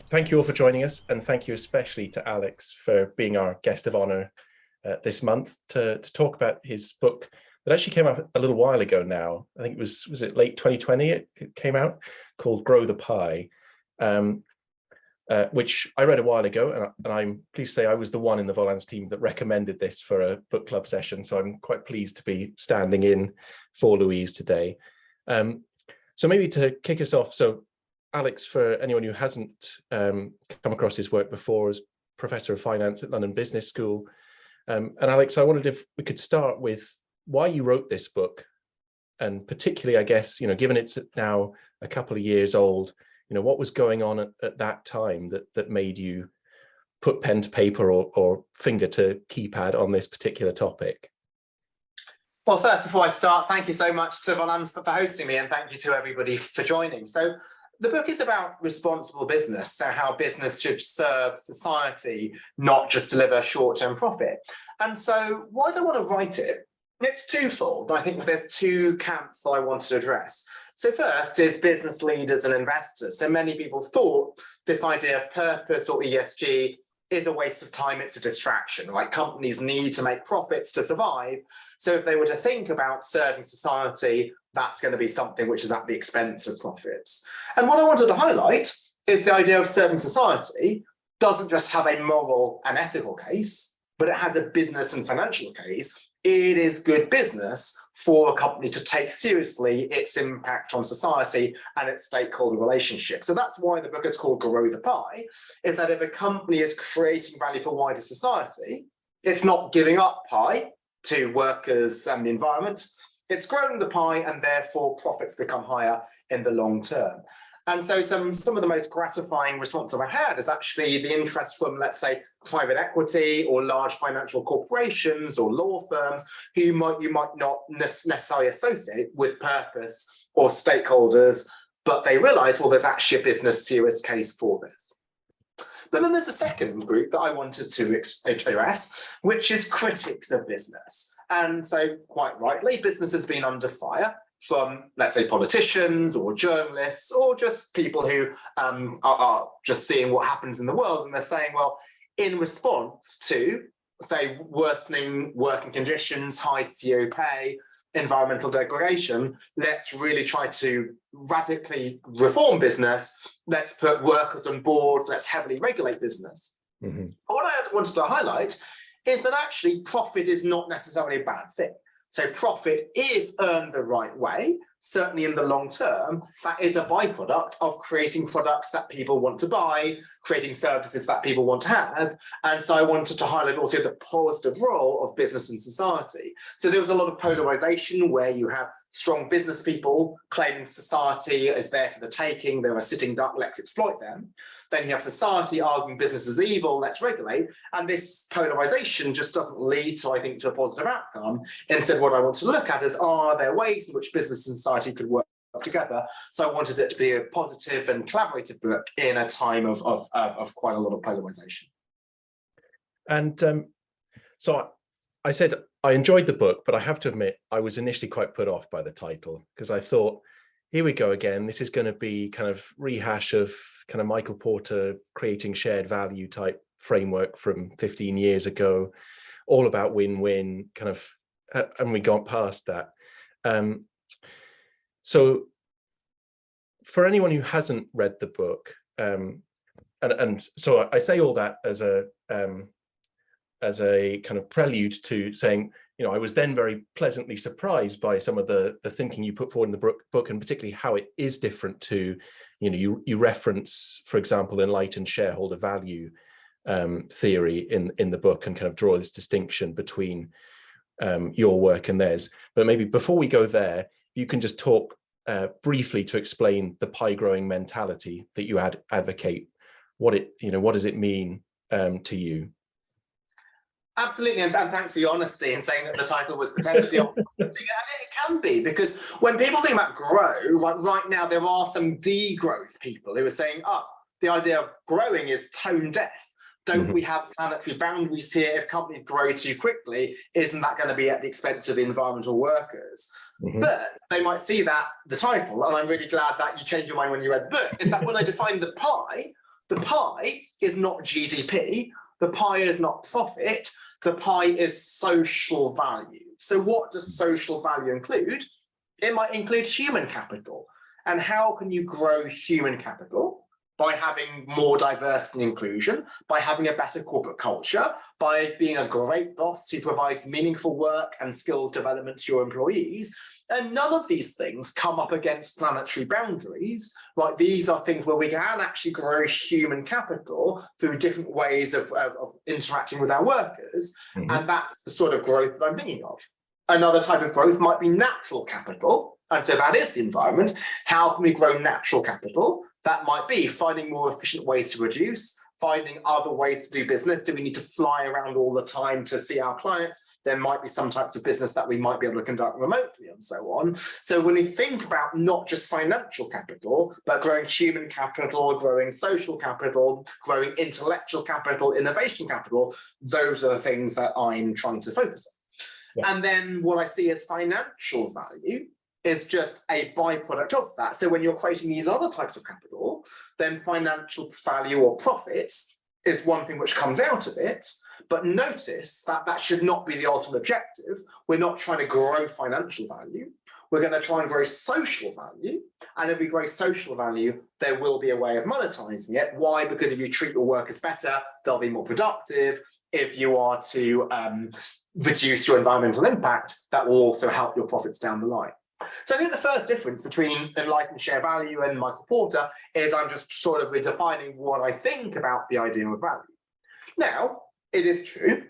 Thank you all for joining us, and thank you especially to Alex for being our guest of honor this month to talk about his book that actually came out a little while ago now. I think it was it late 2020 it came out, called Grow the Pie, which I read a while ago, and I'm pleased to say I was the one in the Volans team that recommended this for a book club session, so I'm quite pleased to be standing in for Louise today. So maybe to kick us off, so Alex, for anyone who hasn't come across his work before, as Professor of Finance at London Business School. And Alex, I wondered if we could start with why you wrote this book, and particularly, I guess, given it's now a couple of years old, what was going on at that time that made you put pen to paper or finger to keypad on this particular topic? Well, first, before I start, thank you so much to Volans for hosting me, and thank you to everybody for joining. So the book is about responsible business, so how business should serve society, not just deliver short-term profit. And so why do I want to write it? It's twofold. I think there's two camps that I want to address. So first is business leaders and investors. So many people thought this idea of purpose or ESG is a waste of time, it's a distraction. Like, companies need to make profits to survive. So if they were to think about serving society, that's going to be something which is at the expense of profits. And what I wanted to highlight is the idea of serving society doesn't just have a moral and ethical case, but it has a business and financial case. It is good business for a company to take seriously its impact on society and its stakeholder relationship. So that's why the book is called Grow the Pie, is that if a company is creating value for wider society, it's not giving up pie to workers and the environment, it's growing the pie, and therefore profits become higher in the long term. And so some of the most gratifying response I've had is actually the interest from, let's say, private equity or large financial corporations or law firms who you might not necessarily associate with purpose or stakeholders, but they realize, well, there's actually a business serious case for this. But then there's a second group that I wanted to address, which is critics of business. And so, quite rightly, business has been under fire from, let's say, politicians or journalists or just people who are just seeing what happens in the world, and they're saying, well, in response to, say, worsening working conditions, high CO pay, environmental degradation, let's really try to radically reform business, let's put workers on board, let's heavily regulate business. Mm-hmm. What I wanted to highlight is that actually profit is not necessarily a bad thing. So profit, if earned the right way, certainly in the long term, that is a byproduct of creating products that people want to buy, creating services that people want to have. And so I wanted to highlight also the positive role of business in society. So there was a lot of polarization where you have strong business people claiming society is there for the taking, they're a sitting duck, let's exploit them. Then you have society arguing business is evil, let's regulate. And this polarization just doesn't lead to, I think, to a positive outcome. Instead, what I want to look at is, are there ways in which business and society could work together? So I wanted it to be a positive and collaborative book in a time of quite a lot of polarization. And so I said I enjoyed the book, but I have to admit I was initially quite put off by the title, because I thought, here we go again. This is going to be kind of rehash of kind of Michael Porter creating shared value type framework from 15 years ago, all about win-win kind of, and we got past that. So for anyone who hasn't read the book, and so I say all that as a kind of prelude to saying, I was then very pleasantly surprised by some of the thinking you put forward in the book, and particularly how it is different to, you reference, for example, enlightened shareholder value theory in the book, and kind of draw this distinction between your work and theirs. But maybe before we go there, you can just talk briefly to explain the pie growing mentality that you advocate. What does it mean to you? Absolutely, and thanks for your honesty in saying that the title was potentially off. And it can be, because when people think about grow, like right now there are some degrowth people who are saying, the idea of growing is tone deaf. Don't we have planetary boundaries here? If companies grow too quickly, isn't that going to be at the expense of the environmental workers? But they might see that, the title, and I'm really glad that you changed your mind when you read the book, is that when I define the pie, The pie is not GDP, the pie is not profit, the pie is social value. So what does social value include? It might include human capital. And how can you grow human capital? By having more diversity and inclusion, by having a better corporate culture, by being a great boss who provides meaningful work and skills development to your employees. And none of these things come up against planetary boundaries. Like, these are things where we can actually grow human capital through different ways of interacting with our workers. And that's the sort of growth that I'm thinking of. Another type of growth might be natural capital. And so that is the environment. How can we grow natural capital? That might be finding more efficient ways to produce, finding other ways to do business. Do we need to fly around all the time to see our clients? There might be some types of business that we might be able to conduct remotely and so on. So when you think about not just financial capital, but growing human capital, growing social capital, growing intellectual capital, innovation capital, those are the things that I'm trying to focus on. Yeah. And then what I see as financial value is just a byproduct of that. So when you're creating these other types of capital, then financial value or profits is one thing which comes out of it. But notice that that should not be the ultimate objective. We're not trying to grow financial value. We're going to try and grow social value. And if we grow social value, there will be a way of monetizing it. Why? Because if you treat your workers better, they'll be more productive. If you are to reduce your environmental impact, that will also help your profits down the line. So I think the first difference between enlightened share value and Michael Porter is I'm just sort of redefining what I think about the idea of value. Now, it is true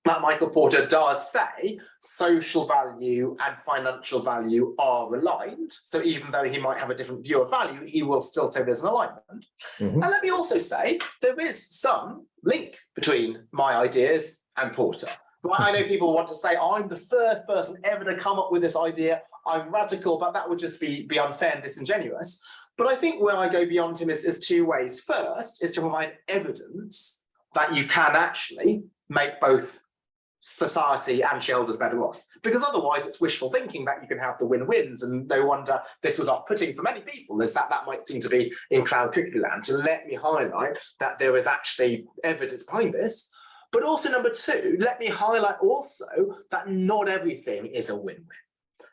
that Michael Porter does say social value and financial value are aligned. So even though he might have a different view of value, he will still say there's an alignment. And let me also say there is some link between my ideas and Porter. Right? I know people want to say, I'm the first person ever to come up with this idea. I'm radical, but that would just be unfair and disingenuous. But I think where I go beyond him is two ways. First is to provide evidence that you can actually make both society and shareholders better off. Because otherwise it's wishful thinking that you can have the win-wins, and no wonder this was off-putting for many people, is that might seem to be in cloud cookie land. So let me highlight that there is actually evidence behind this. But also, number two, let me highlight also that not everything is a win-win.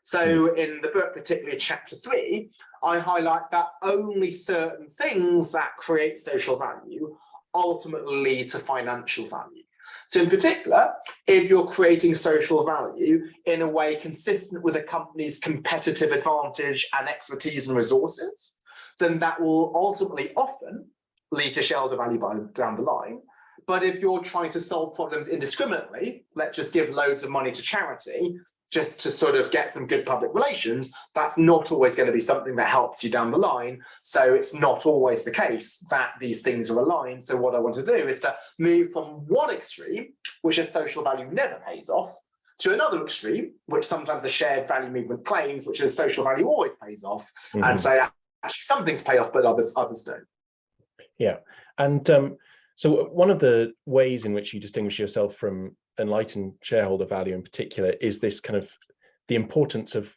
So in the book, particularly chapter 3, I highlight that only certain things that create social value ultimately lead to financial value. So in particular, if you're creating social value in a way consistent with a company's competitive advantage and expertise and resources, then that will ultimately often lead to shareholder value down the line. But if you're trying to solve problems indiscriminately, let's just give loads of money to charity, just to sort of get some good public relations, that's not always going to be something that helps you down the line. So it's not always the case that these things are aligned. So what I want to do is to move from one extreme, which is social value never pays off, to another extreme, which sometimes the shared value movement claims, which is social value always pays off, and say, actually, some things pay off, but others don't. Yeah. And so one of the ways in which you distinguish yourself from enlightened shareholder value in particular is this kind of the importance of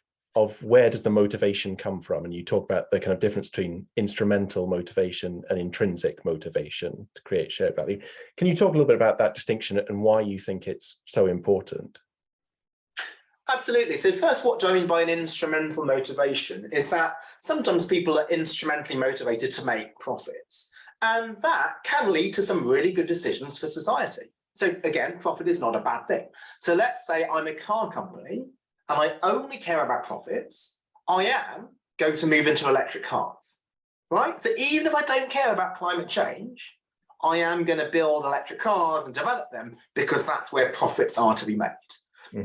where does the motivation come from? And you talk about the kind of difference between instrumental motivation and intrinsic motivation to create shared value. Can you talk a little bit about that distinction and why you think it's so important? Absolutely. So first, what do I mean by an instrumental motivation is that sometimes people are instrumentally motivated to make profits. And that can lead to some really good decisions for society. So again, profit is not a bad thing. So let's say I'm a car company and I only care about profits. I am going to move into electric cars, right? So even if I don't care about climate change, I am going to build electric cars and develop them because that's where profits are to be made.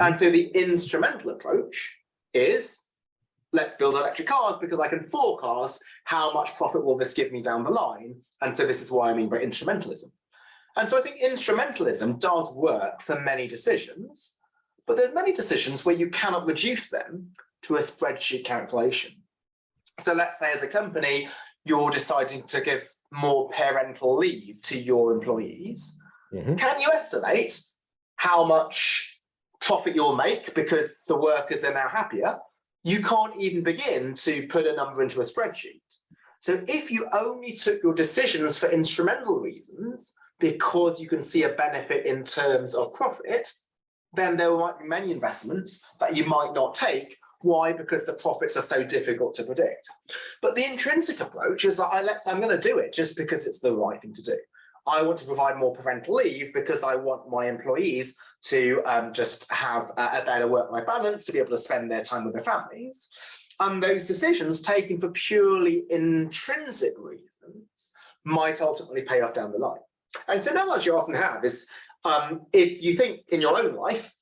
And so the instrumental approach is, let's build electric cars because I can forecast how much profit will this give me down the line. And so this is what I mean by instrumentalism. And so I think instrumentalism does work for many decisions, but there's many decisions where you cannot reduce them to a spreadsheet calculation. So let's say as a company, you're deciding to give more parental leave to your employees. Can you estimate how much profit you'll make because the workers are now happier? You can't even begin to put a number into a spreadsheet. So if you only took your decisions for instrumental reasons, because you can see a benefit in terms of profit, then there might be many investments that you might not take. Why? Because the profits are so difficult to predict. But the intrinsic approach is that I'm going to do it just because it's the right thing to do. I want to provide more parental leave because I want my employees to just have a better work-life balance, to be able to spend their time with their families. And those decisions taken for purely intrinsic reasons might ultimately pay off down the line. And so now, as you often have, is if you think in your own life,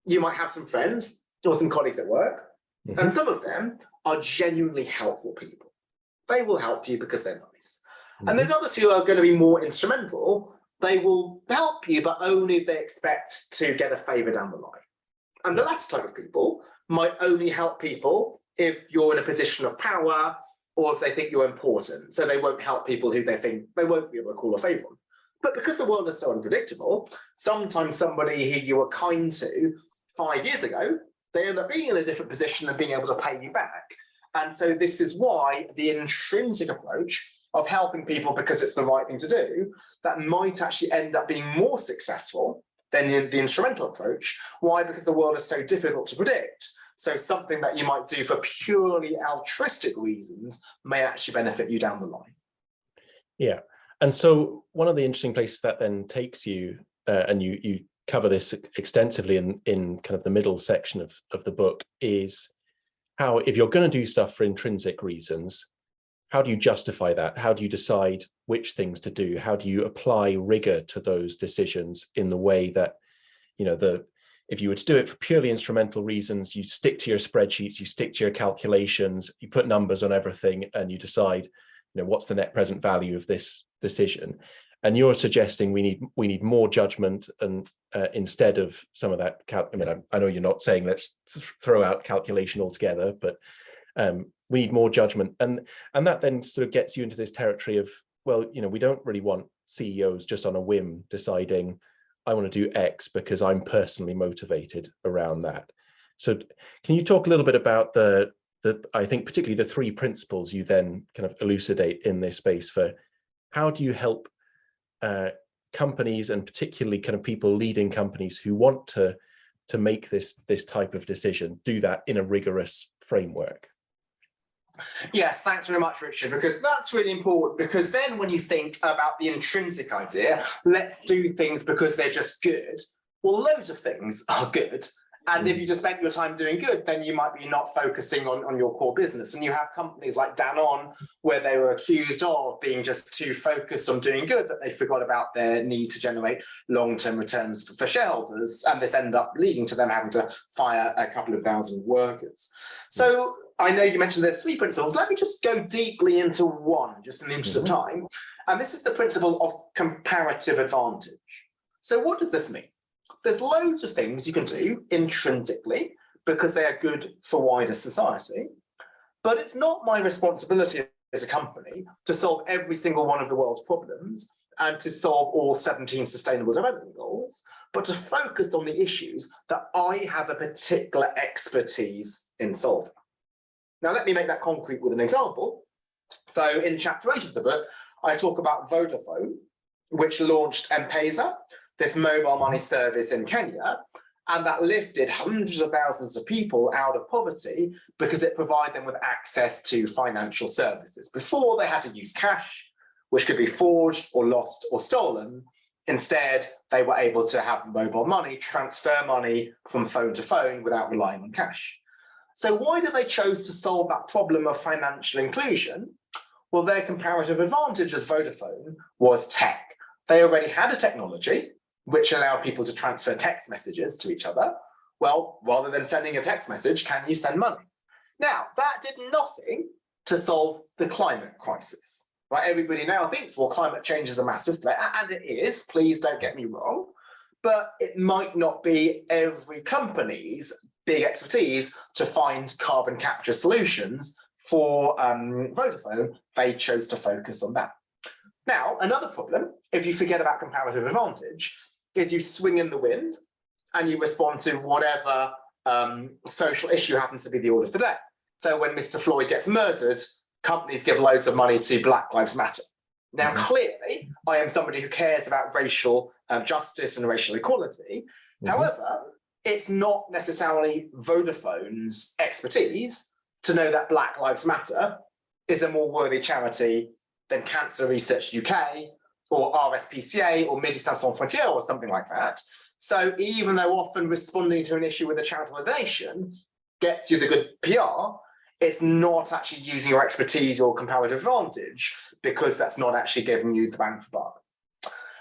you might have some friends or some colleagues at work, and some of them are genuinely helpful people. They will help you because they're nice. And there's others who are going to be more instrumental. They will help you, but only if they expect to get a favor down the line. And the latter type of people might only help people if you're in a position of power or if they think you're important. So they won't help people who they think they won't be able to call a favor on. But because the world is so unpredictable, sometimes somebody who you were kind to 5 years ago, they end up being in a different position and being able to pay you back. And so this is why the intrinsic approach of helping people because it's the right thing to do, that might actually end up being more successful than the instrumental approach. Why? Because the world is so difficult to predict. So something that you might do for purely altruistic reasons may actually benefit you down the line. Yeah. And so one of the interesting places that then takes you, and you cover this extensively in kind of the middle section of the book, is how, if you're going to do stuff for intrinsic reasons, how do you justify that? How do you decide which things to do? How do you apply rigor to those decisions in the way that, you know, if you were to do it for purely instrumental reasons, you stick to your spreadsheets, you stick to your calculations, you put numbers on everything, and you decide, you know, what's the net present value of this decision? And you're suggesting we need more judgment, and instead of some of that. I know you're not saying let's throw out calculation altogether, but we need more judgment, and that then sort of gets you into this territory of, well, you know, we don't really want CEOs just on a whim deciding I want to do X because I'm personally motivated around that. So can you talk a little bit about the I think particularly the three principles you then kind of elucidate in this space for how do you help companies, and particularly kind of people leading companies who want to make this type of decision, do that in a rigorous framework? Yes, thanks very much, Richard, because that's really important, because then when you think about the intrinsic idea, let's do things because they're just good. Well, loads of things are good. And if you just spent your time doing good, then you might be not focusing on your core business. And you have companies like Danone, where they were accused of being just too focused on doing good, that they forgot about their need to generate long-term returns for shareholders. And this ended up leading to them having to fire a couple of thousand workers. So I know you mentioned there's three principles. Let me just go deeply into one, just in the interest of time. And this is the principle of comparative advantage. So what does this mean? There's loads of things you can do intrinsically because they are good for wider society, but it's not my responsibility as a company to solve every single one of the world's problems and to solve all 17 sustainable development goals, but to focus on the issues that I have a particular expertise in solving. Now, let me make that concrete with an example. So in chapter 8 of the book, I talk about Vodafone, which launched M-Pesa, this mobile money service in Kenya, and that lifted hundreds of thousands of people out of poverty because it provided them with access to financial services. Before, they had to use cash, which could be forged or lost or stolen. Instead, they were able to have mobile money, transfer money from phone to phone without relying on cash. So why did they choose to solve that problem of financial inclusion? Well, their comparative advantage as Vodafone was tech. They already had a technology which allowed people to transfer text messages to each other. Well, rather than sending a text message, can you send money? Now, that did nothing to solve the climate crisis. Right? Everybody now thinks, well, climate change is a massive threat, and it is, please don't get me wrong, but it might not be every company's big expertise to find carbon capture solutions. For Vodafone, they chose to focus on that. Now, another problem, if you forget about comparative advantage, is you swing in the wind and you respond to whatever social issue happens to be the order of the day. So when Mr. Floyd gets murdered, companies give loads of money to Black Lives Matter. Now, clearly, I am somebody who cares about racial justice and racial equality. However, it's not necessarily Vodafone's expertise to know that Black Lives Matter is a more worthy charity than Cancer Research UK or RSPCA or Médecins Sans Frontières or something like that. So even though often responding to an issue with a charitable donation gets you the good PR, it's not actually using your expertise or comparative advantage, because that's not actually giving you the bang for buck.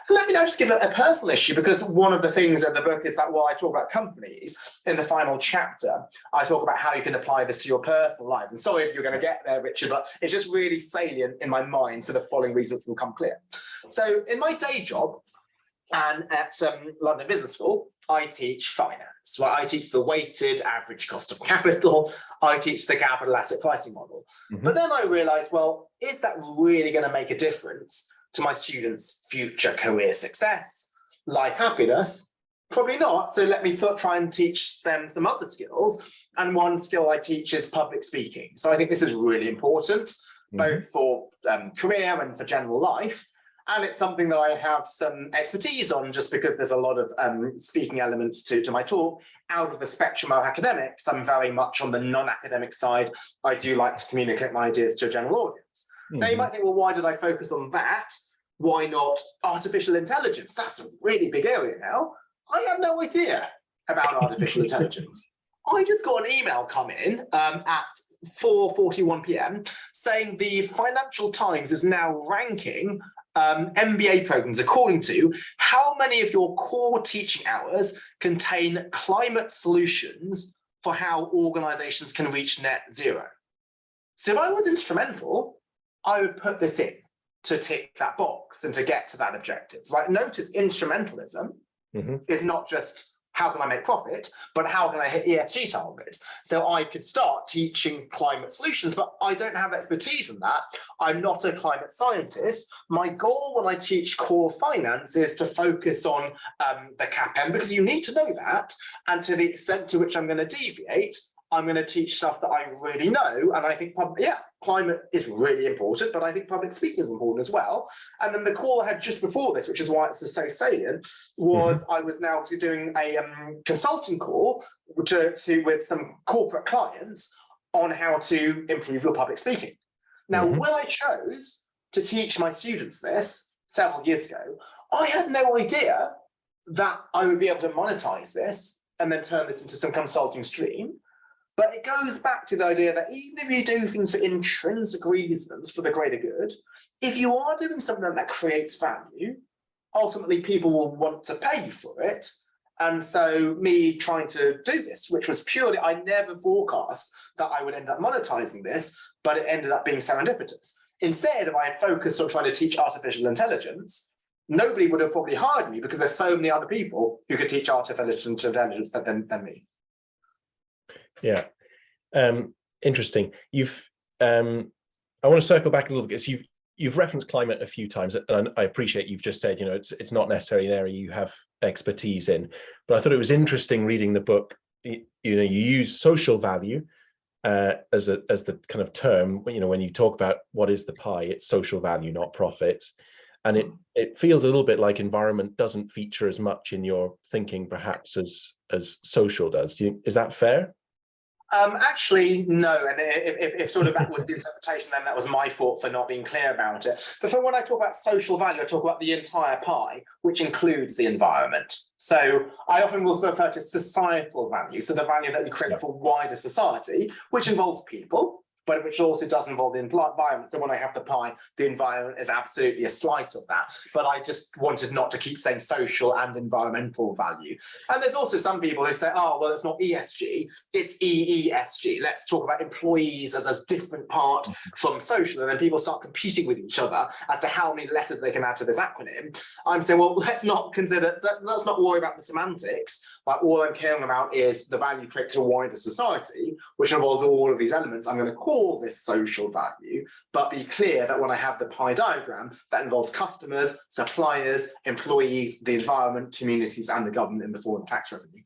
And let me now just give a personal issue, because one of the things in the book is that while I talk about companies, in the final chapter, I talk about how you can apply this to your personal life. And sorry if you're going to get there, Richard, but it's just really salient in my mind for the following reasons will come clear. So in my day job, and at London Business School, I teach finance. Well, I teach the weighted average cost of capital. I teach the capital asset pricing model. But then I realized, well, is that really going to make a difference to my students' future career success, life happiness? Probably not. So let me try and teach them some other skills. And one skill I teach is public speaking. So I think this is really important, both for career and for general life. And it's something that I have some expertise on, just because there's a lot of speaking elements to my talk. Out of the spectrum of academics, I'm very much on the non-academic side. I do like to communicate my ideas to a general audience. Now you might think, well, why did I focus on that? Why not artificial intelligence? That's a really big area now. I have no idea about artificial intelligence. I just got an email come in at 4:41 p.m. saying the Financial Times is now ranking MBA programs according to how many of your core teaching hours contain climate solutions for how organizations can reach net zero. So if I was instrumental, I would put this in to tick that box and to get to that objective. Right? Notice instrumentalism is not just how can I make profit, but how can I hit ESG targets? So I could start teaching climate solutions, but I don't have expertise in that. I'm not a climate scientist. My goal when I teach core finance is to focus on the CAPM, because you need to know that. And to the extent to which I'm going to deviate, I'm going to teach stuff that I really know. And I think, climate is really important, but I think public speaking is important as well. And then the call I had just before this, which is why it's so salient, was I was now doing a consulting call with some corporate clients on how to improve your public speaking. Now, when I chose to teach my students this several years ago, I had no idea that I would be able to monetize this and then turn this into some consulting stream. But it goes back to the idea that even if you do things for intrinsic reasons for the greater good, if you are doing something that creates value, ultimately people will want to pay you for it. And so me trying to do this, which was purely, I never forecast that I would end up monetizing this, but it ended up being serendipitous. Instead, if I had focused on trying to teach artificial intelligence, nobody would have probably hired me, because there's so many other people who could teach artificial intelligence than me. Yeah, interesting. I want to circle back a little bit. So you've referenced climate a few times, and I appreciate you've just said, it's not necessarily an area you have expertise in. But I thought it was interesting reading the book. You use social value as the kind of term. When you talk about what is the pie, it's social value, not profits. And it feels a little bit like environment doesn't feature as much in your thinking, perhaps, as social does. Is that fair? Actually, no. And if sort of that was the interpretation, then that was my fault for not being clear about it. But for when I talk about social value, I talk about the entire pie, which includes the environment. So I often will refer to societal value, so the value that you create for wider society, which involves people, but which also does involve the environment. So when I have the pie, the environment is absolutely a slice of that. But I just wanted not to keep saying social and environmental value. And there's also some people who say, oh, well, it's not ESG, it's EESG. Let's talk about employees as a different part from social. And then people start competing with each other as to how many letters they can add to this acronym. I'm saying, well, let's not worry about the semantics. Like, all I'm caring about is the value created to a wider society, which involves all of these elements. I'm going to call this social value, but be clear that when I have the pie diagram, that involves customers, suppliers, employees, the environment, communities, and the government in the form of tax revenue.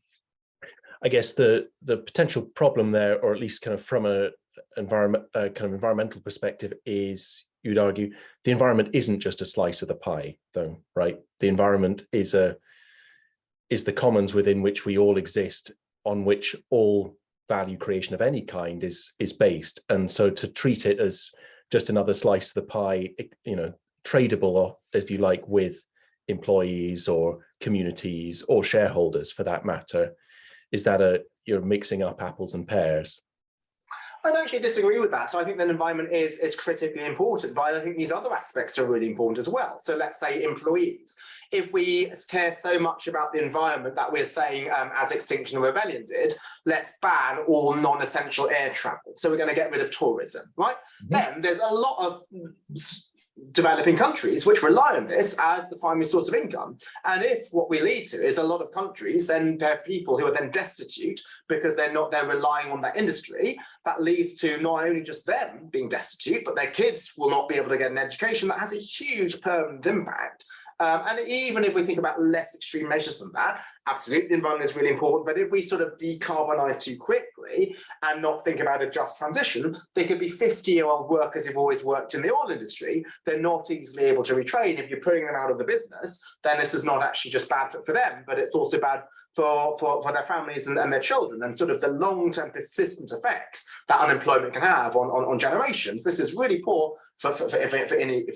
I guess the potential problem there, or at least kind of from a environmental perspective is, you'd argue, the environment isn't just a slice of the pie, though, right? The environment is the commons within which we all exist, on which all value creation of any kind is based. And so to treat it as just another slice of the pie, tradable, or if you like, with employees or communities or shareholders for that matter, is that you're mixing up apples and pears? I don't actually disagree with that. So I think that environment is critically important, but I think these other aspects are really important as well. So let's say employees. If we care so much about the environment that we're saying, as Extinction Rebellion did, let's ban all non-essential air travel. So we're going to get rid of tourism, right? Mm-hmm. Then there's a lot of developing countries which rely on this as the primary source of income. And if what we lead to is a lot of countries then have people who are then destitute because they're relying on that industry, that leads to not only just them being destitute, but their kids will not be able to get an education. That has a huge permanent impact. And even if we think about less extreme measures than that, absolutely, the environment is really important. But if we sort of decarbonize too quickly and not think about a just transition, they could be 50-year-old workers who've always worked in the oil industry. They're not easily able to retrain. If you're putting them out of the business, then this is not actually just bad for them, but it's also bad for their families and their children, and sort of the long-term persistent effects that unemployment can have on generations. This is really poor for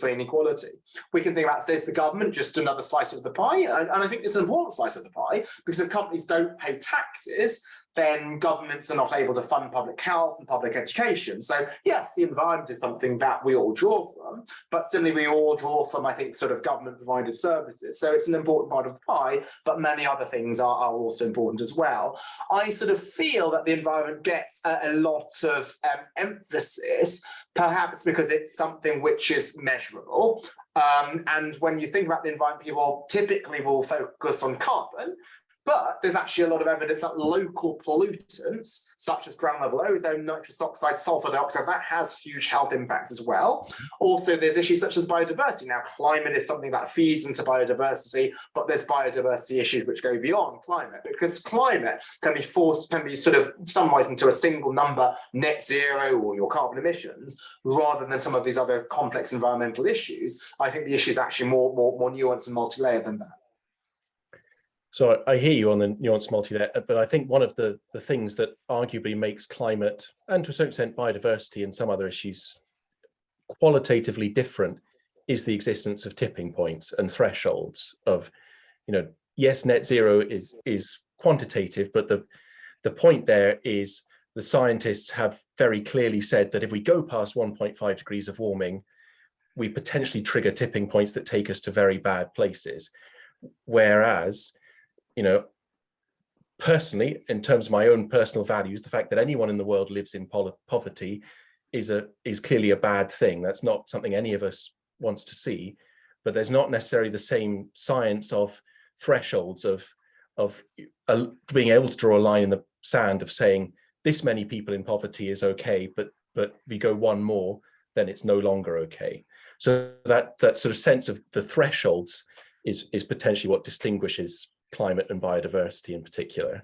inequality. We can think about, say, is the government just another slice of the pie? And I think it's an important slice of the pie, because if companies don't pay taxes, then governments are not able to fund public health and public education. So yes, the environment is something that we all draw from, but similarly we all draw from, I think, sort of government provided services. So it's an important part of the pie, but many other things are also important as well. I sort of feel that the environment gets a lot of emphasis, perhaps because it's something which is measurable. And when you think about the environment, people typically will focus on carbon, but there's actually a lot of evidence that local pollutants, such as ground level ozone, nitrous oxide, sulfur dioxide, that has huge health impacts as well. Also, there's issues such as biodiversity. Now, climate is something that feeds into biodiversity, but there's biodiversity issues which go beyond climate, because climate can be sort of summarized into a single number, net zero, or your carbon emissions, rather than some of these other complex environmental issues. I think the issue is actually more nuanced and multi-layered than that. So I hear you on the nuanced multi-layer, but I think one of the things that arguably makes climate, and to a certain extent biodiversity and some other issues, qualitatively different is the existence of tipping points and thresholds of, yes, net zero is quantitative, but the point there is the scientists have very clearly said that if we go past 1.5 degrees of warming, we potentially trigger tipping points that take us to very bad places. Whereas, personally, in terms of my own personal values, the fact that anyone in the world lives in poverty is clearly a bad thing. That's not something any of us wants to see, but there's not necessarily the same science of thresholds of being able to draw a line in the sand of saying this many people in poverty is okay, but if you go one more, then it's no longer okay. So that sort of sense of the thresholds is potentially what distinguishes climate and biodiversity in particular.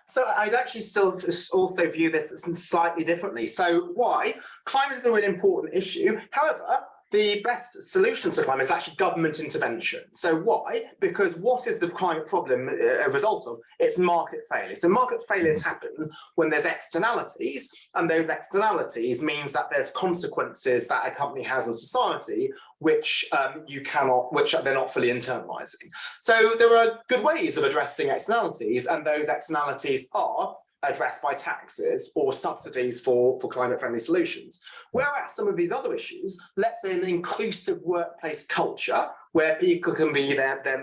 So I'd actually still also view this slightly differently. So why? Climate is a really important issue. However, the best solution to climate is actually government intervention. So why? Because what is the climate problem a result of? It's market failure. So market failures happens when there's externalities, and those externalities means that there's consequences that a company has on society which they're not fully internalizing. So there are good ways of addressing externalities, and those externalities are addressed by taxes or subsidies for climate-friendly solutions. Whereas some of these other issues, let's say an inclusive workplace culture, where people can be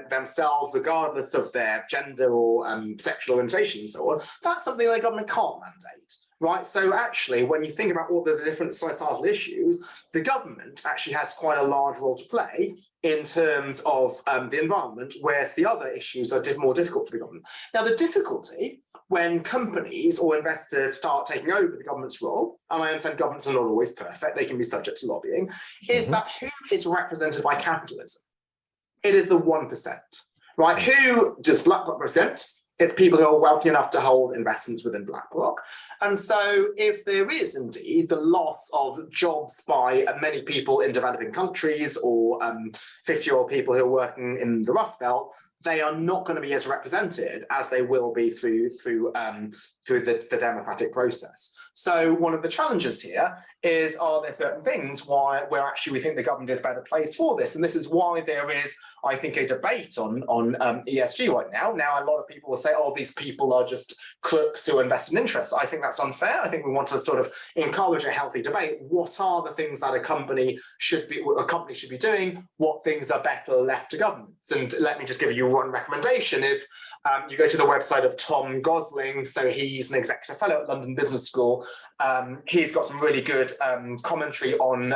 themselves regardless of their gender or sexual orientation and so on, that's something the government can't mandate. Right, so actually, when you think about all the different societal issues, the government actually has quite a large role to play in terms of the environment, whereas the other issues are more difficult for the government. Now, the difficulty when companies or investors start taking over the government's role, and I understand governments are not always perfect, they can be subject to lobbying, is that who is represented by capitalism? It is the 1%, right? Who does black represent? It's people who are wealthy enough to hold investments within BlackRock. And so if there is indeed the loss of jobs by many people in developing countries or 50-year-old people who are working in the Rust Belt, they are not going to be as represented as they will be through the democratic process. So one of the challenges here is, are there certain things where actually we think the government is better placed for this? And this is why there is, I think, a debate on ESG right now. Now, a lot of people will say, oh, these people are just crooks who invest in interests. I think that's unfair. I think we want to sort of encourage a healthy debate. What are the things that a company should be doing? What things are better left to governments? And let me just give you one recommendation. If you go to the website of Tom Gosling, so he's an executive fellow at London Business School. He's got some really good commentary on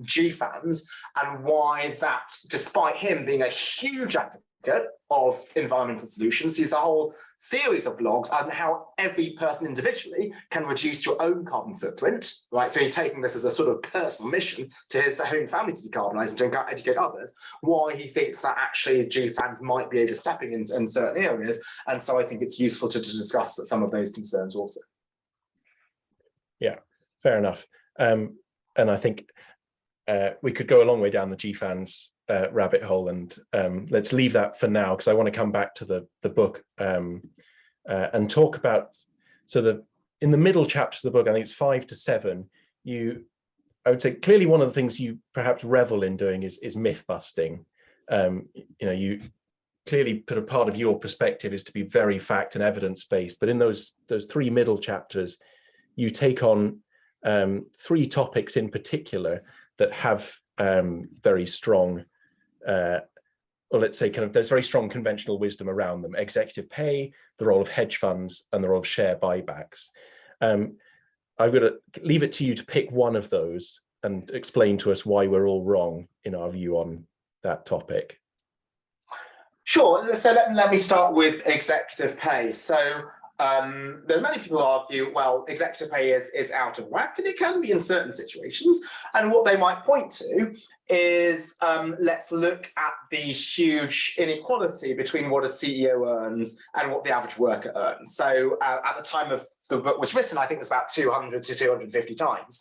GFANZ and why that, despite him being a huge advocate of environmental solutions, he's a whole series of blogs on how every person individually can reduce your own carbon footprint, right? So he's taking this as a sort of personal mission to his own family to decarbonise and to educate others, why he thinks that actually GFANZ might be overstepping in certain areas. And so I think it's useful to discuss some of those concerns also. Yeah, fair enough. And I think we could go a long way down the GFANZ rabbit hole, and let's leave that for now, because I want to come back to the book and talk about, in the middle chapters of the book, I think it's 5 to 7, I would say clearly one of the things you perhaps revel in doing is myth busting. You clearly put a part of your perspective is to be very fact and evidence based, but in those 3 middle chapters, you take on 3 topics in particular that have very strong, or let's say there's very strong conventional wisdom around them: executive pay, the role of hedge funds, and the role of share buybacks. I've got to leave it to you to pick one of those and explain to us why we're all wrong in our view on that topic. Sure. So let me start with executive pay. So there are many people who argue, well, executive pay is out of whack, and it can be in certain situations. And what they might point to is, let's look at the huge inequality between what a CEO earns and what the average worker earns. So at the time of the book was written, I think it was about 200 to 250 times.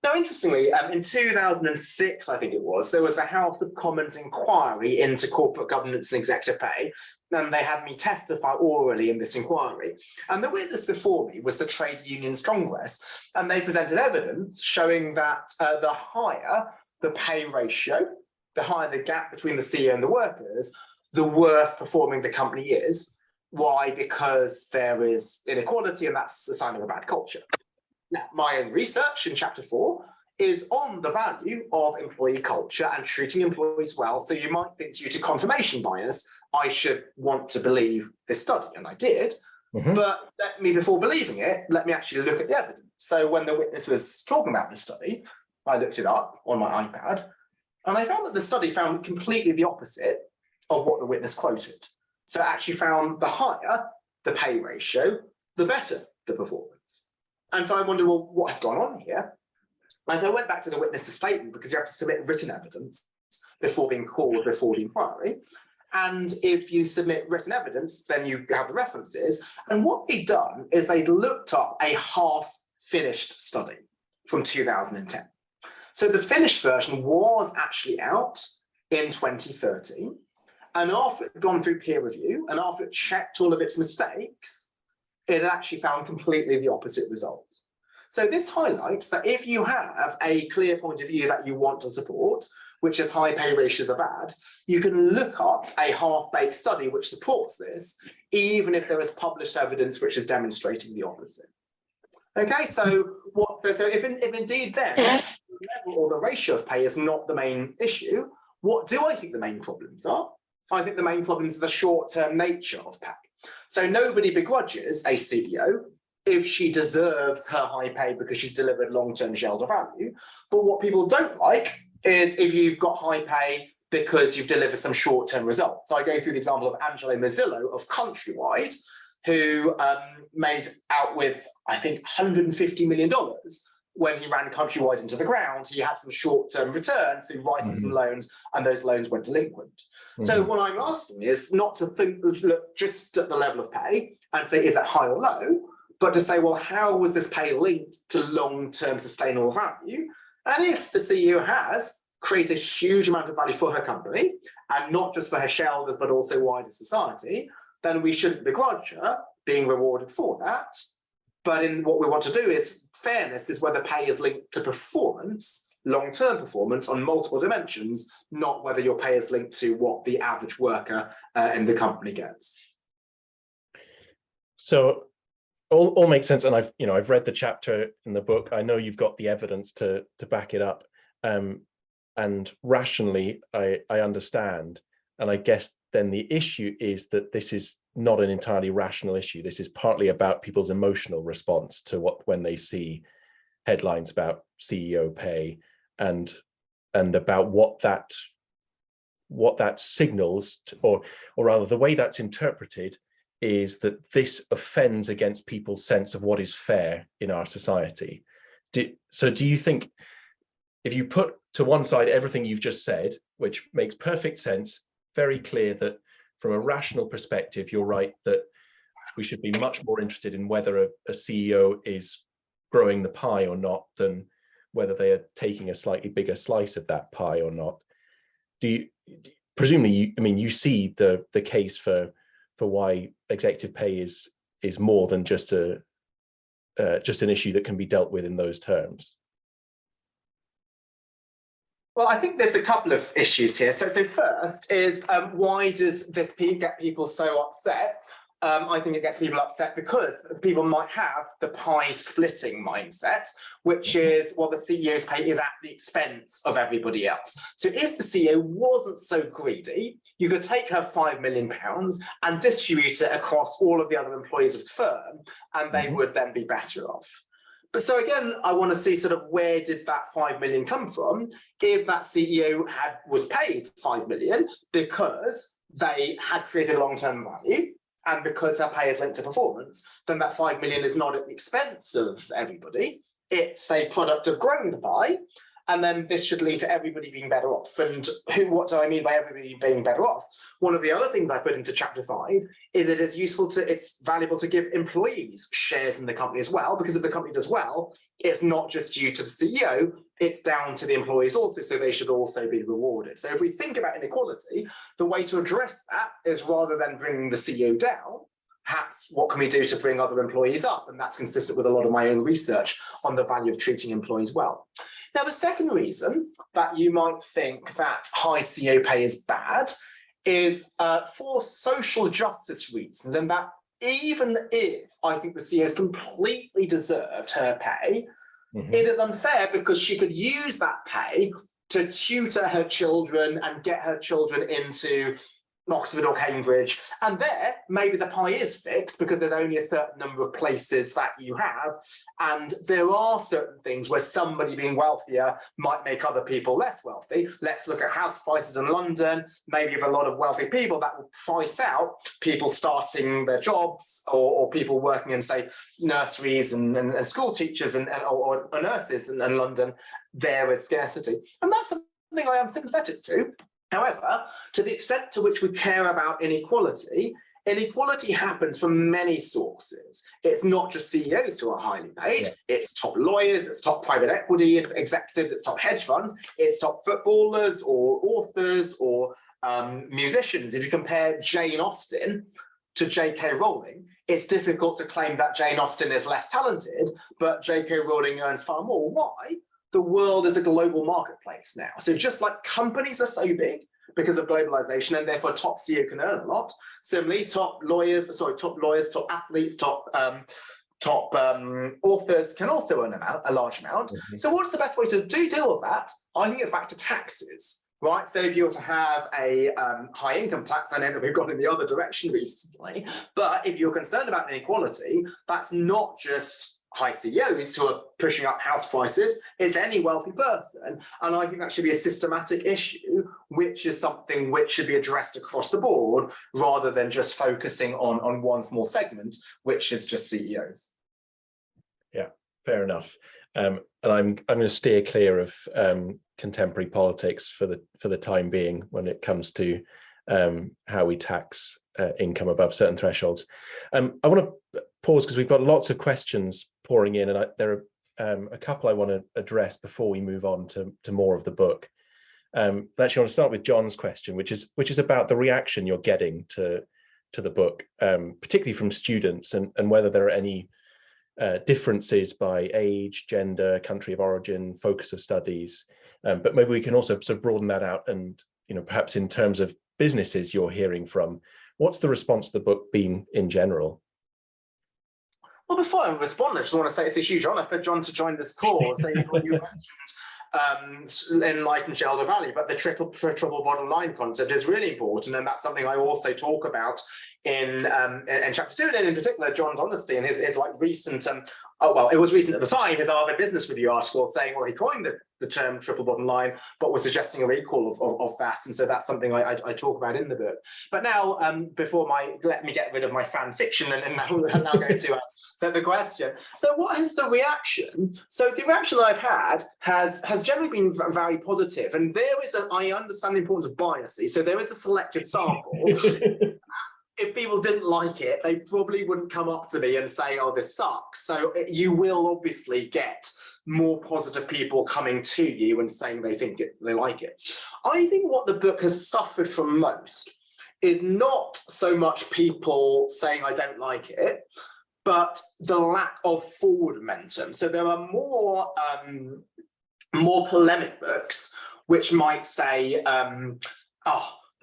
Now, interestingly, in 2006, I think it was, there was a House of Commons inquiry into corporate governance and executive pay, and they had me testify orally in this inquiry. And the witness before me was the Trade Unions Congress, and they presented evidence showing that the higher the pay ratio, the higher the gap between the CEO and the workers, the worse performing the company is. Why? Because there is inequality, and that's a sign of a bad culture. Now, my own research in chapter 4 is on the value of employee culture and treating employees well. So you might think, due to confirmation bias, I should want to believe this study, and I did. Mm-hmm. But before believing it, let me actually look at the evidence. So when the witness was talking about this study, I looked it up on my iPad, and I found that the study found completely the opposite of what the witness quoted. So it actually found the higher the pay ratio, the better the performance. And so I wondered, well, what had gone on here? And so I went back to the witness's statement, because you have to submit written evidence before being called before the inquiry. And if you submit written evidence, then you have the references. And what they'd done is they'd looked up a half-finished study from 2010. So the finished version was actually out in 2013. And after it had gone through peer review, and after it checked all of its mistakes, it actually found completely the opposite result. So this highlights that if you have a clear point of view that you want to support, which is high pay ratios are bad, you can look up a half-baked study which supports this, even if there is published evidence which is demonstrating the opposite. Okay, so if indeed then the level or the ratio of pay is not the main issue, what do I think the main problems are? I think the main problems are the short-term nature of pay. So nobody begrudges a CEO if she deserves her high pay because she's delivered long-term shareholder value. But what people don't like is if you've got high pay because you've delivered some short-term results. So I go through the example of Angelo Mazzillo of Countrywide, who made out with, I think, $150 million when he ran Countrywide into the ground, he had some short-term return through writing some loans, and those loans went delinquent. So what I'm asking is not to look just at the level of pay and say, is it high or low, but to say, well, how was this pay linked to long-term sustainable value? And if the CEO has created a huge amount of value for her company, and not just for her shareholders, but also wider society, then we shouldn't begrudge her being rewarded for that. But in what we want to do is fairness is whether pay is linked to performance, long-term performance on multiple dimensions, not whether your pay is linked to what the average worker in the company gets. So all makes sense, and I've read the chapter in the book. I know you've got the evidence to back it up, and rationally I understand. And I guess then the issue is that this is not an entirely rational issue. This is partly about people's emotional response to when they see headlines about CEO pay, and about what that signals, or rather the way that's interpreted is that this offends against people's sense of what is fair in our society. So do you think, if you put to one side everything you've just said, which makes perfect sense, very clear that from a rational perspective, you're right that we should be much more interested in whether a CEO is growing the pie or not than whether they are taking a slightly bigger slice of that pie or not. Presumably, you see the case for why executive pay is more than just an issue that can be dealt with in those terms? Well, I think there's a couple of issues here. So first is, why does this get people so upset? I think it gets people upset because people might have the pie splitting mindset, which is, well, the CEO's pay is at the expense of everybody else. So if the CEO wasn't so greedy, you could take her £5 million and distribute it across all of the other employees of the firm, and they would then be better off. But so again, I want to see sort of where did that 5 million come from? If that CEO was paid 5 million because they had created long-term value, and because her pay is linked to performance, then that 5 million is not at the expense of everybody. It's a product of growing the pie, and then this should lead to everybody being better off. And what do I mean by everybody being better off? One of the other things I put into chapter 5 is that it's valuable to give employees shares in the company as well, because if the company does well, it's not just due to the CEO, it's down to the employees also, so they should also be rewarded. So if we think about inequality, the way to address that is, rather than bringing the CEO down, perhaps what can we do to bring other employees up? And that's consistent with a lot of my own research on the value of treating employees well. Now, the second reason that you might think that high CEO pay is bad is for social justice reasons, and that even if I think the CEO has completely deserved her pay, it is unfair because she could use that pay to tutor her children and get her children into Oxford or Cambridge, and there maybe the pie is fixed because there's only a certain number of places that you have, and there are certain things where somebody being wealthier might make other people less wealthy. Let's look at house prices in London. Maybe you have a lot of wealthy people that will price out people starting their jobs, or people working in, say, nurseries and school teachers or nurses in London. There is scarcity, and that's something I am sympathetic to. However, to the extent to which we care about inequality, inequality happens from many sources. It's not just CEOs who are highly paid, it's top lawyers, it's top private equity executives, it's top hedge funds, it's top footballers or authors or musicians. If you compare Jane Austen to J.K. Rowling, it's difficult to claim that Jane Austen is less talented, but J.K. Rowling earns far more. Why? The world is a global marketplace now. So just like companies are so big because of globalization, and therefore top CEO can earn a lot, similarly top lawyers, top athletes, top authors can also earn a large amount. So what's the best way to deal with that? I think it's back to taxes, right? So if you were to have a high income tax, I know that we've gone in the other direction recently, but if you're concerned about inequality, that's not just high CEOs who are pushing up house prices, it's any wealthy person. And I think that should be a systematic issue, which is something which should be addressed across the board, rather than just focusing on one small segment, which is just CEOs. Yeah, fair enough. And I'm going to steer clear of contemporary politics for the time being when it comes to how we tax income above certain thresholds. I want to pause because we've got lots of questions pouring in, and there are a couple I want to address before we move on to more of the book. But actually, I want to start with John's question, which is about the reaction you're getting to the book, particularly from students, and whether there are any differences by age, gender, country of origin, focus of studies. But maybe we can also sort of broaden that out, and perhaps in terms of businesses you're hearing from, what's the response to the book been in general? Well, before I respond, I just want to say it's a huge honour for John to join this call. So you mentioned enlightened shareholder value, but the triple bottom line concept is really important, and that's something I also talk about in chapter 2, and in particular John's honesty and his like recent it was recent at the time, his Harvard Business Review article saying, well, he coined the term triple bottom line, but was suggesting a recall of that. And so that's something I talk about in the book. But now, let me get rid of my fan fiction and now go to the question. So what is the reaction? So the reaction I've had has generally been very positive. And there is I understand the importance of bias. So there is a selected sample. If people didn't like it, they probably wouldn't come up to me and say, oh, this sucks. So you will obviously get more positive people coming to you and saying they like it. I think what the book has suffered from most is not so much people saying I don't like it, but the lack of forward momentum. So there are more polemic books which might say,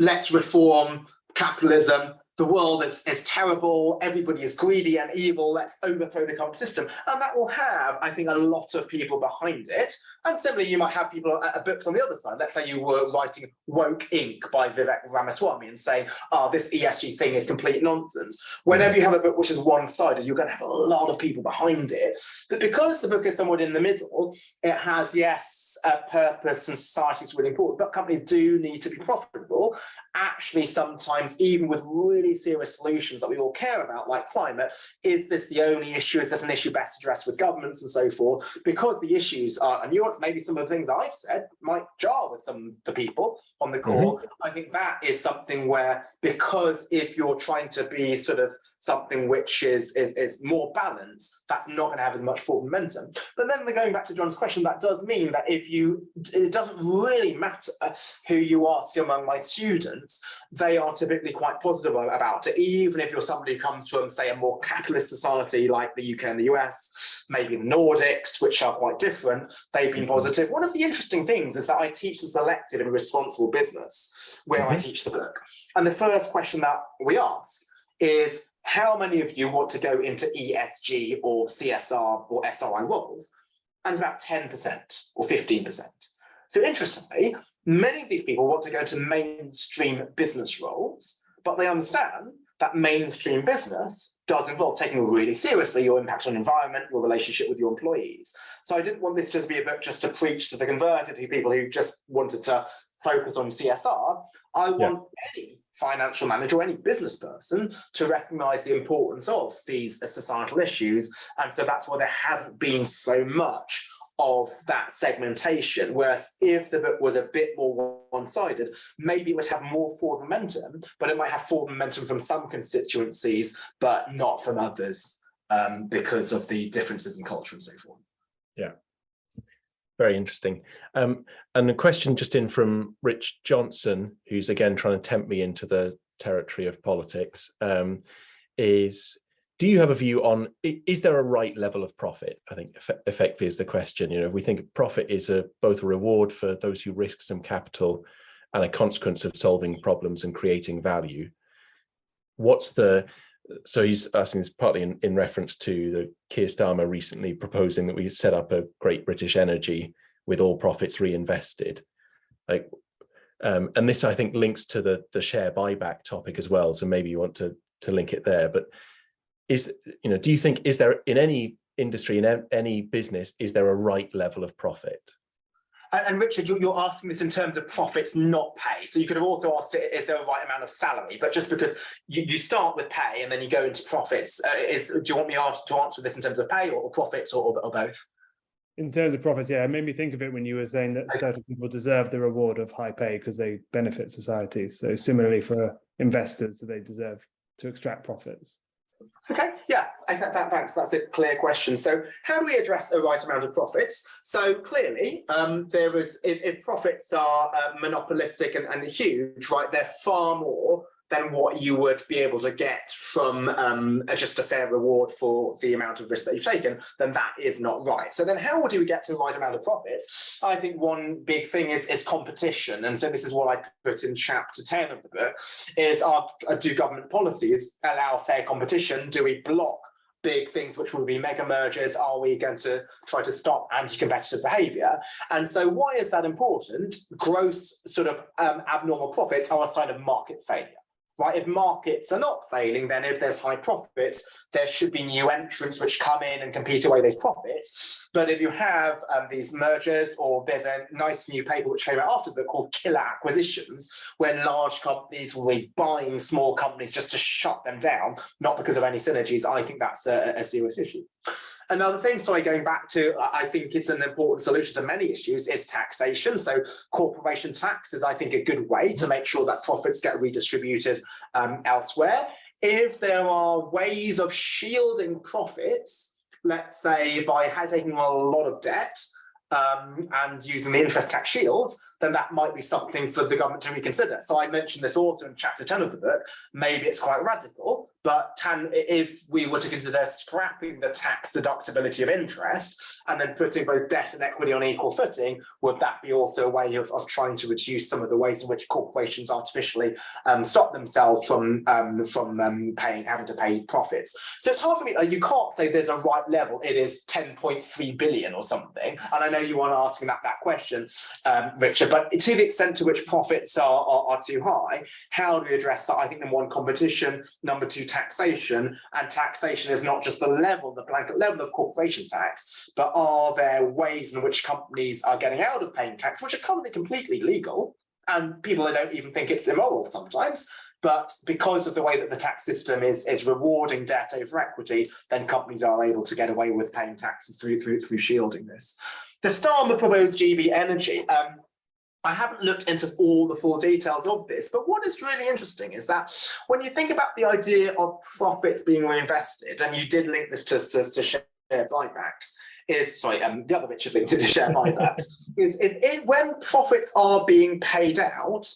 let's reform capitalism. The world is terrible, everybody is greedy and evil, let's overthrow the current system. And that will have, I think, a lot of people behind it. And similarly, you might have people books on the other side. Let's say you were writing Woke Inc. by Vivek Ramaswamy and saying, this ESG thing is complete nonsense. Whenever you have a book which is one-sided, you're going to have a lot of people behind it. But because the book is somewhat in the middle, it has, yes, a purpose and society is really important, but companies do need to be profitable. Actually, sometimes, even with really serious solutions that we all care about, like climate, is this the only issue? Is this an issue best addressed with governments and so forth? Because the issues are nuanced, maybe some of the things I've said might jar with some of the people on the call. I think that is something where, because if you're trying to be sort of something which is more balanced, that's not going to have as much forward momentum. But then going back to John's question, that does mean that it doesn't really matter who you ask among my students, they are typically quite positive about it, even if you're somebody who comes from, say, a more capitalist society like the UK and the US, maybe the Nordics, which are quite different, they've been positive. One of the interesting things is that I teach the selective and responsible business, where I teach the book. And the first question that we ask is, how many of you want to go into ESG or CSR or SRI roles? And it's about 10% or 15%. So interestingly, many of these people want to go to mainstream business roles, but they understand that mainstream business does involve taking really seriously your impact on the environment, your relationship with your employees. So I didn't want this to be a book just to preach to the converted, to people who just wanted to focus on CSR. I want any financial manager or any business person to recognize the importance of these societal issues. And so that's why there hasn't been so much of that segmentation. Whereas if the book was a bit more one-sided, maybe it would have more forward momentum, but it might have forward momentum from some constituencies, but not from others, because of the differences in culture and so forth. Yeah. Very interesting. And a question just in from Rich Johnson, who's again trying to tempt me into the territory of politics, is, do you have a view on, is there a right level of profit? I think effectively is the question. If we think profit is both a reward for those who risk some capital and a consequence of solving problems and creating value, so he's asking this partly in reference to the Keir Starmer recently proposing that we set up a Great British Energy with all profits reinvested. And this, I think, links to the share buyback topic as well. So maybe you want to link it there. But do you think, is there in any industry, in any business, is there a right level of profit? And Richard, you're asking this in terms of profits, not pay. So you could have also asked, is there a right amount of salary? But just because you start with pay and then you go into profits, do you want me to answer this in terms of pay or profits or both? in terms of profits, yeah, it made me think of it when you were saying that certain people deserve the reward of high pay because they benefit society. So similarly for investors, do they deserve to extract profits? Okay, yeah, thanks. That's a clear question. So how do we address a right amount of profits? So clearly, if profits are monopolistic and huge, right, they're far more than what you would be able to get from just a fair reward for the amount of risk that you've taken, then that is not right. So then how do we get to the right amount of profits? I think one big thing is competition. And so this is what I put in chapter 10 of the book, is do government policies allow fair competition? Do we block big things which will be mega mergers? Are we going to try to stop anti-competitive behavior? And so why is that important? Gross sort of abnormal profits are a sign of market failure. Right, if markets are not failing, then if there's high profits, there should be new entrants which come in and compete away those profits. But if you have these mergers, or there's a nice new paper which came out after the book called Killer Acquisitions, where large companies will be buying small companies just to shut them down, not because of any synergies, I think that's a serious issue. Another thing, sorry, going back to, I think it's an important solution to many issues, is taxation. So corporation tax is, I think, a good way to make sure that profits get redistributed elsewhere. If there are ways of shielding profits, let's say by taking a lot of debt and using the interest tax shields, then that might be something for the government to reconsider. So I mentioned this also in chapter 10 of the book. Maybe it's quite radical, but if we were to consider scrapping the tax deductibility of interest and then putting both debt and equity on equal footing, would that be also a way of trying to reduce some of the ways in which corporations artificially stop themselves from having to pay profits? So it's hard for me. You can't say there's a right level. It is 10.3 billion or something. And I know you weren't asking that question, Richard. But to the extent to which profits are too high, how do we address that? I think number one, competition, number two, taxation. And taxation is not just the blanket level of corporation tax, but are there ways in which companies are getting out of paying tax, which are currently completely legal, and people don't even think it's immoral sometimes. But because of the way that the tax system is rewarding debt over equity, then companies are able to get away with paying tax through shielding this. The Starmer proposed GB Energy. I haven't looked into all the full details of this, but what is really interesting is that when you think about the idea of profits being reinvested, and you did link this to share buybacks, the other Richard linked it to share buybacks, is when profits are being paid out,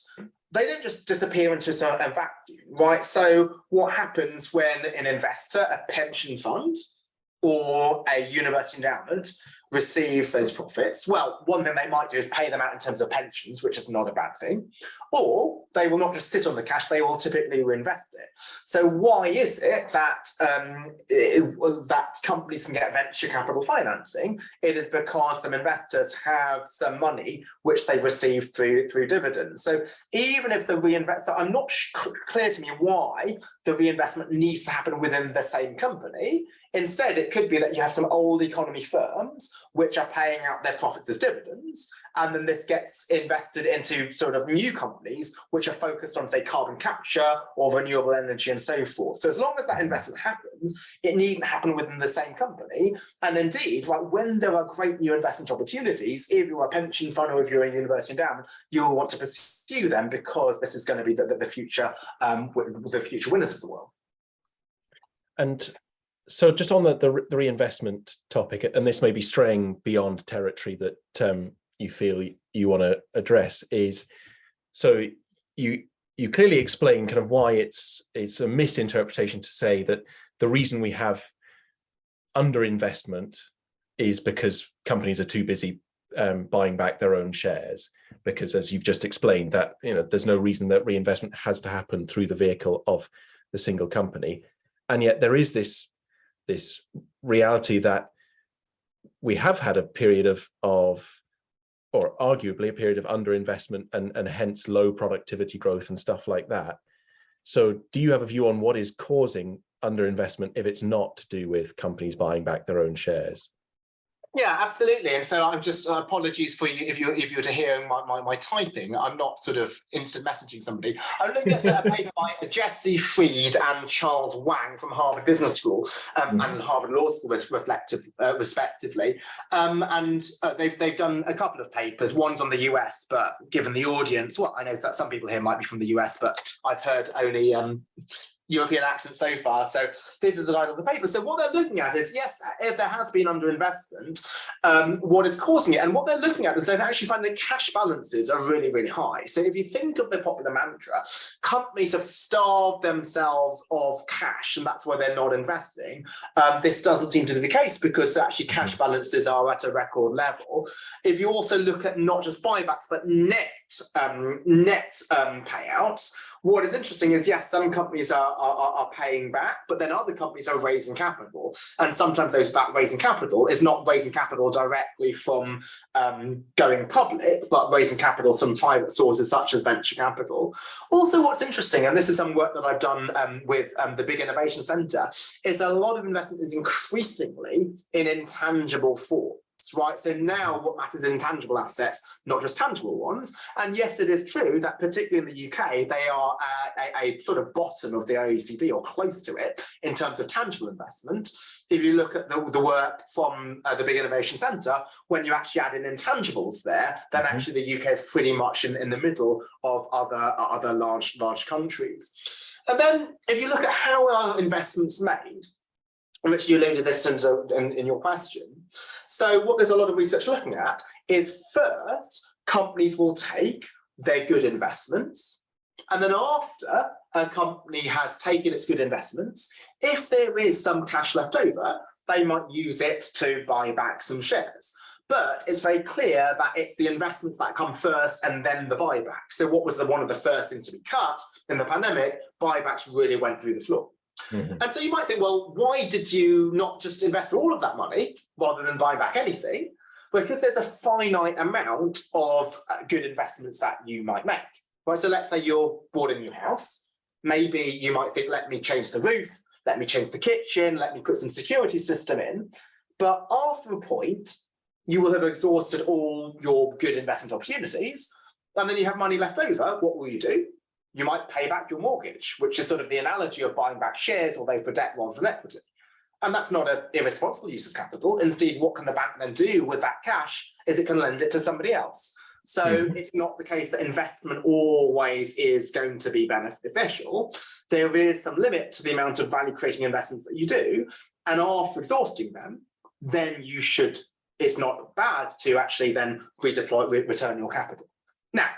they don't just disappear into a vacuum, right? So what happens when an investor, a pension fund, or a university endowment receives those profits? Well, one thing they might do is pay them out in terms of pensions, which is not a bad thing. Or they will not just sit on the cash, they will typically reinvest it. So why is it that that companies can get venture capital financing? It is because some investors have some money which they receive through dividends. So even if the reinvestment, I'm not clear to me why the reinvestment needs to happen within the same company. Instead, it could be that you have some old economy firms which are paying out their profits as dividends, and then this gets invested into sort of new companies which are focused on, say, carbon capture or renewable energy and so forth. So as long as that investment happens, it needn't happen within the same company. And indeed, right, when there are great new investment opportunities, if you're a pension fund or if you're a university endowment, you'll want to pursue them because this is going to be the future winners of the world. And so just on the reinvestment topic, and this may be straying beyond territory that you feel you want to address, is so you clearly explain kind of why it's a misinterpretation to say that the reason we have underinvestment is because companies are too busy buying back their own shares, because as you've just explained that there's no reason that reinvestment has to happen through the vehicle of the single company. And yet there is this reality that we have had a period of or arguably a period of underinvestment and hence low productivity growth and stuff like that. So do you have a view on what is causing underinvestment if it's not to do with companies buying back their own shares? Yeah, absolutely. And so I'm just apologies for you if you were to hear my typing. I'm not sort of instant messaging somebody. I'm looking at a paper by Jesse Fried and Charles Wang from Harvard Business School and Harvard Law School, respectively. And they've done a couple of papers. One's on the US, but given the audience, well, I know that some people here might be from the US, but I've heard only European accent so far. So this is the title of the paper. So what they're looking at is, yes, if there has been underinvestment, what is causing it? And what they're looking at is they've actually found that cash balances are really, really high. So if you think of the popular mantra, companies have starved themselves of cash, and that's why they're not investing. This doesn't seem to be the case, because actually cash balances are at a record level. If you also look at not just buybacks, but net payouts, what is interesting is, yes, some companies are paying back, but then other companies are raising capital. And sometimes that raising capital is not raising capital directly from going public, but raising capital from private sources such as venture capital. Also, what's interesting, and this is some work that I've done with the Big Innovation Centre, is that a lot of investment is increasingly in intangible form. Right, so now what matters is intangible assets, not just tangible ones. And yes, it is true that particularly in the UK, they are a sort of bottom of the OECD, or close to it, in terms of tangible investment. If you look at the work from the Big Innovation Centre, when you actually add in intangibles there, then actually the UK is pretty much in the middle of other large countries. And then if you look at how are investments made, which you alluded this in your question. So what there's a lot of research looking at is, first, companies will take their good investments, and then after a company has taken its good investments, if there is some cash left over, they might use it to buy back some shares. But it's very clear that it's the investments that come first and then the buyback. So what was one of the first things to be cut in the pandemic? Buybacks really went through the floor. And so you might think, well, why did you not just invest all of that money rather than buy back anything? Because there's a finite amount of good investments that you might make. Right, so let's say you're bought a new house. Maybe you might think, let me change the roof, let me change the kitchen, let me put some security system in. But after a point, you will have exhausted all your good investment opportunities, and then you have money left over. What will you do? You might pay back your mortgage, which is sort of the analogy of buying back shares, although for debt rather than equity. And that's not an irresponsible use of capital. Instead, what can the bank then do with that cash is it can lend it to somebody else. So it's not the case that investment always is going to be beneficial. There is some limit to the amount of value creating investments that you do. And after exhausting them, then you should, it's not bad to actually then redeploy, return your capital. Now,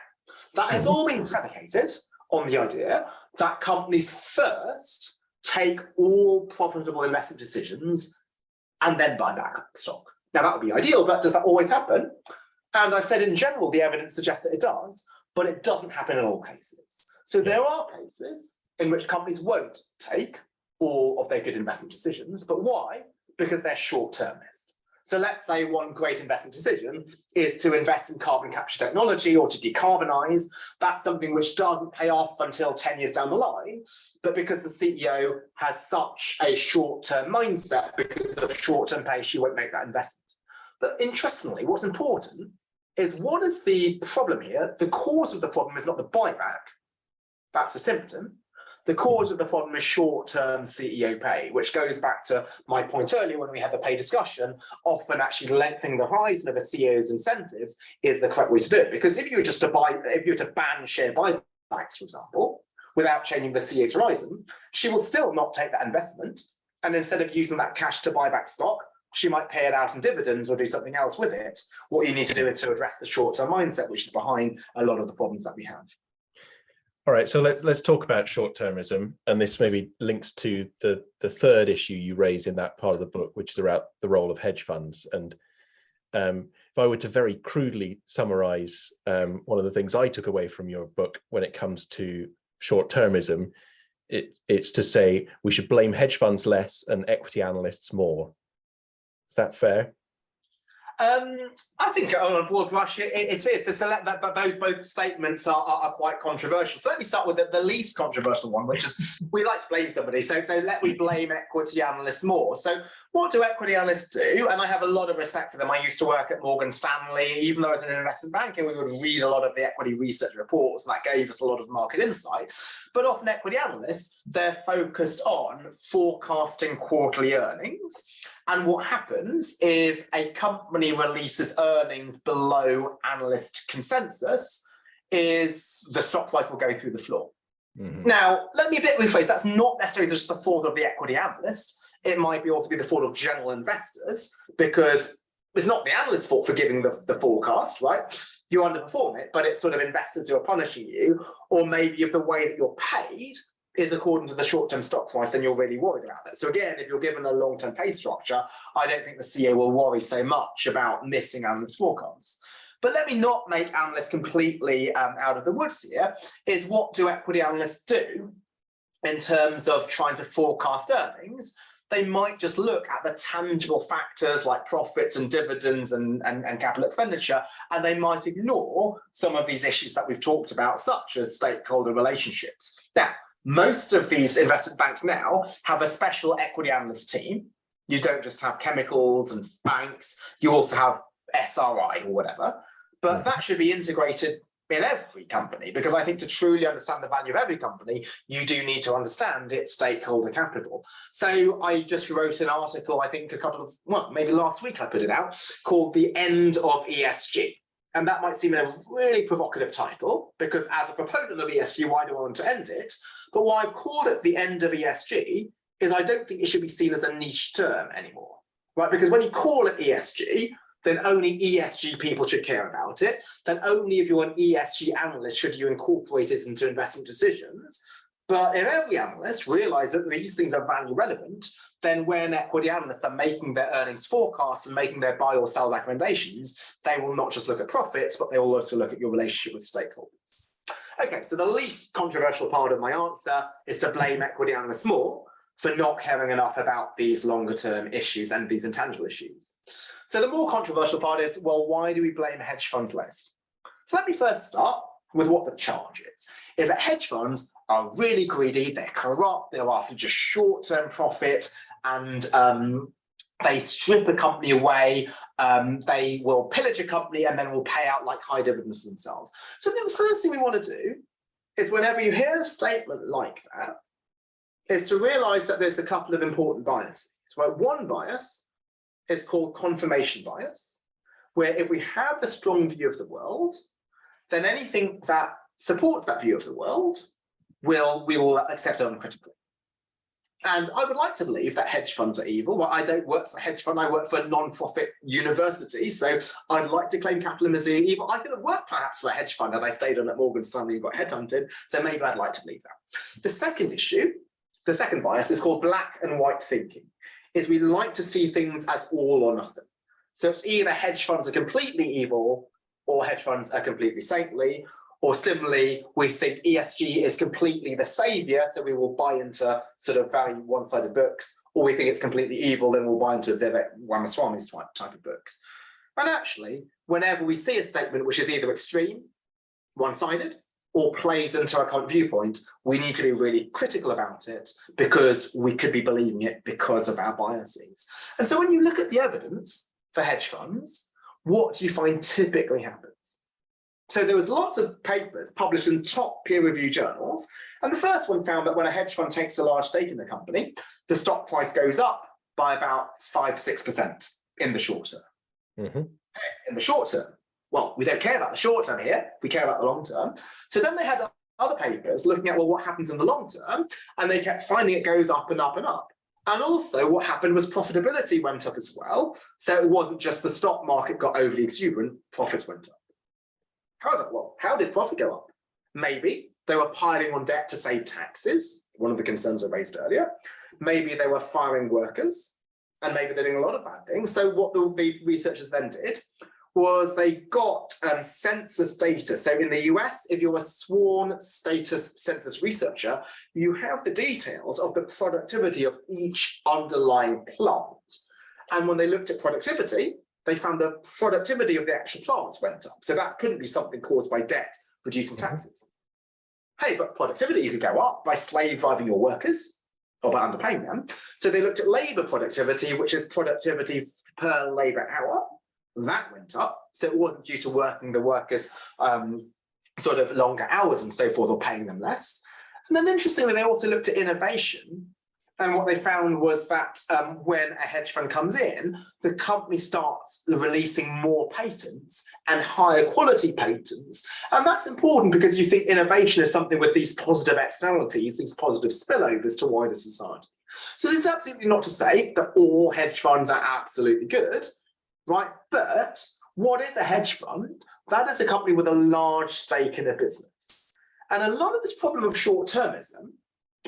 that has all been predicated on the idea that companies first take all profitable investment decisions and then buy back stock. Now, that would be ideal, but does that always happen? And I've said in general, the evidence suggests that it does, but it doesn't happen in all cases. So there are cases in which companies won't take all of their good investment decisions, but why? Because they're short-termist. So let's say one great investment decision is to invest in carbon capture technology or to decarbonize. That's something which doesn't pay off until 10 years down the line. But because the CEO has such a short-term mindset, because of short-term pay, she won't make that investment. But interestingly, what's important is, what is the problem here? The cause of the problem is not the buyback. That's a symptom. The cause of the problem is short-term CEO pay, which goes back to my point earlier when we had the pay discussion. Often actually lengthening the horizon of a CEO's incentives is the correct way to do it. Because if you were just to ban share buybacks, for example, without changing the CEO's horizon, she will still not take that investment. And instead of using that cash to buy back stock, she might pay it out in dividends or do something else with it. What you need to do is to address the short-term mindset, which is behind a lot of the problems that we have. All right, so let's talk about short-termism, and this maybe links to the third issue you raise in that part of the book, which is about the role of hedge funds. And if I were to very crudely summarize one of the things I took away from your book when it comes to short-termism, it's to say we should blame hedge funds less and equity analysts more. Is that fair? I think on a broad brush, it is. Those both statements are quite controversial. So let me start with the least controversial one, which is we like to blame somebody. So let me blame equity analysts more. So what do equity analysts do? And I have a lot of respect for them. I used to work at Morgan Stanley. Even though I was in investment banking, we would read a lot of the equity research reports, and that gave us a lot of market insight. But often equity analysts, they're focused on forecasting quarterly earnings. And what happens if a company releases earnings below analyst consensus is the stock price will go through the floor. Mm-hmm. Now, let me a bit rephrase. That's not necessarily just the fault of the equity analyst. It might be also be the fault of general investors, because it's not the analyst's fault for giving the forecast, right? You underperform it, but it's sort of investors who are punishing you, or maybe if the way that you're paid is according to the short-term stock price, then you're really worried about it. So again, if you're given a long-term pay structure, I don't think the CEO will worry so much about missing analyst forecasts. But let me not make analysts completely out of the woods here, is what do equity analysts do in terms of trying to forecast earnings? They might just look at the tangible factors like profits and dividends and capital expenditure, and they might ignore some of these issues that we've talked about, such as stakeholder relationships. Now, most of these investment banks now have a special equity analyst team. You don't just have chemicals and banks, you also have SRI or whatever, but that should be integrated in every company, because I think to truly understand the value of every company, you do need to understand its stakeholder capital. So I just wrote an article, I think maybe last week I put it out, called The End of ESG. And that might seem a really provocative title, because as a proponent of ESG, why do I want to end it? But why I've called it The End of ESG is I don't think it should be seen as a niche term anymore, right? Because when you call it ESG, then only ESG people should care about it. Then only if you're an ESG analyst should you incorporate it into investment decisions. But if every analyst realizes that these things are value relevant, then when equity analysts are making their earnings forecasts and making their buy or sell recommendations, they will not just look at profits, but they will also look at your relationship with stakeholders. Okay, so the least controversial part of my answer is to blame equity analysts more for not caring enough about these longer term issues and these intangible issues. So the more controversial part is, well, why do we blame hedge funds less? So let me first start with what the charge is that hedge funds are really greedy, they're corrupt, they're after just short-term profit, and they strip a company away, they will pillage a company and then will pay out like high dividends to themselves. So the first thing we want to do is, whenever you hear a statement like that, is to realize that there's a couple of important biases. Right? One bias is called confirmation bias, where if we have a strong view of the world, then anything that supports that view of the world, we will accept it uncritically. And I would like to believe that hedge funds are evil. Well, I don't work for a hedge fund, I work for a non-profit university, so I'd like to claim capitalism as evil. I could have worked perhaps for a hedge fund and I stayed on at Morgan Stanley and got headhunted, so maybe I'd like to believe that. The second issue, the second bias, is called black and white thinking, is we like to see things as all or nothing. So it's either hedge funds are completely evil or hedge funds are completely saintly, or similarly, we think ESG is completely the savior, so we will buy into sort of value one-sided books, or we think it's completely evil, then we'll buy into Vivek Ramaswamy's type of books. And actually, whenever we see a statement which is either extreme, one-sided, or plays into our current viewpoint, we need to be really critical about it, because we could be believing it because of our biases. And so when you look at the evidence for hedge funds, what do you find typically happens? So there was lots of papers published in top peer-reviewed journals, and the first one found that when a hedge fund takes a large stake in the company, the stock price goes up by about 5-6% in the short term. Mm-hmm. In the short term. Well, we don't care about the short term here, we care about the long term. So then they had other papers looking at, well, what happens in the long term, and they kept finding it goes up and up and up. And also what happened was profitability went up as well. So it wasn't just the stock market got overly exuberant, profits went up. However, well, how did profit go up? Maybe they were piling on debt to save taxes, one of the concerns I raised earlier. Maybe they were firing workers, and maybe they're doing a lot of bad things. So what the researchers then did was they got census data. So in the US, if you're a Swan status census researcher, you have the details of the productivity of each underlying plant. And when they looked at productivity, they found the productivity of the actual plants went up. So that couldn't be something caused by debt reducing taxes. Hey, but productivity could go up by slave driving your workers or by underpaying them. So they looked at labour productivity, which is productivity per labour hour. That went up. So it wasn't due to working the workers sort of longer hours and so forth, or paying them less. And then interestingly, they also looked at innovation. And what they found was that when a hedge fund comes in, the company starts releasing more patents and higher quality patents. And that's important because you think innovation is something with these positive externalities, these positive spillovers to wider society. So this is absolutely not to say that all hedge funds are absolutely good, right? But what is a hedge fund? That is a company with a large stake in a business. And a lot of this problem of short-termism,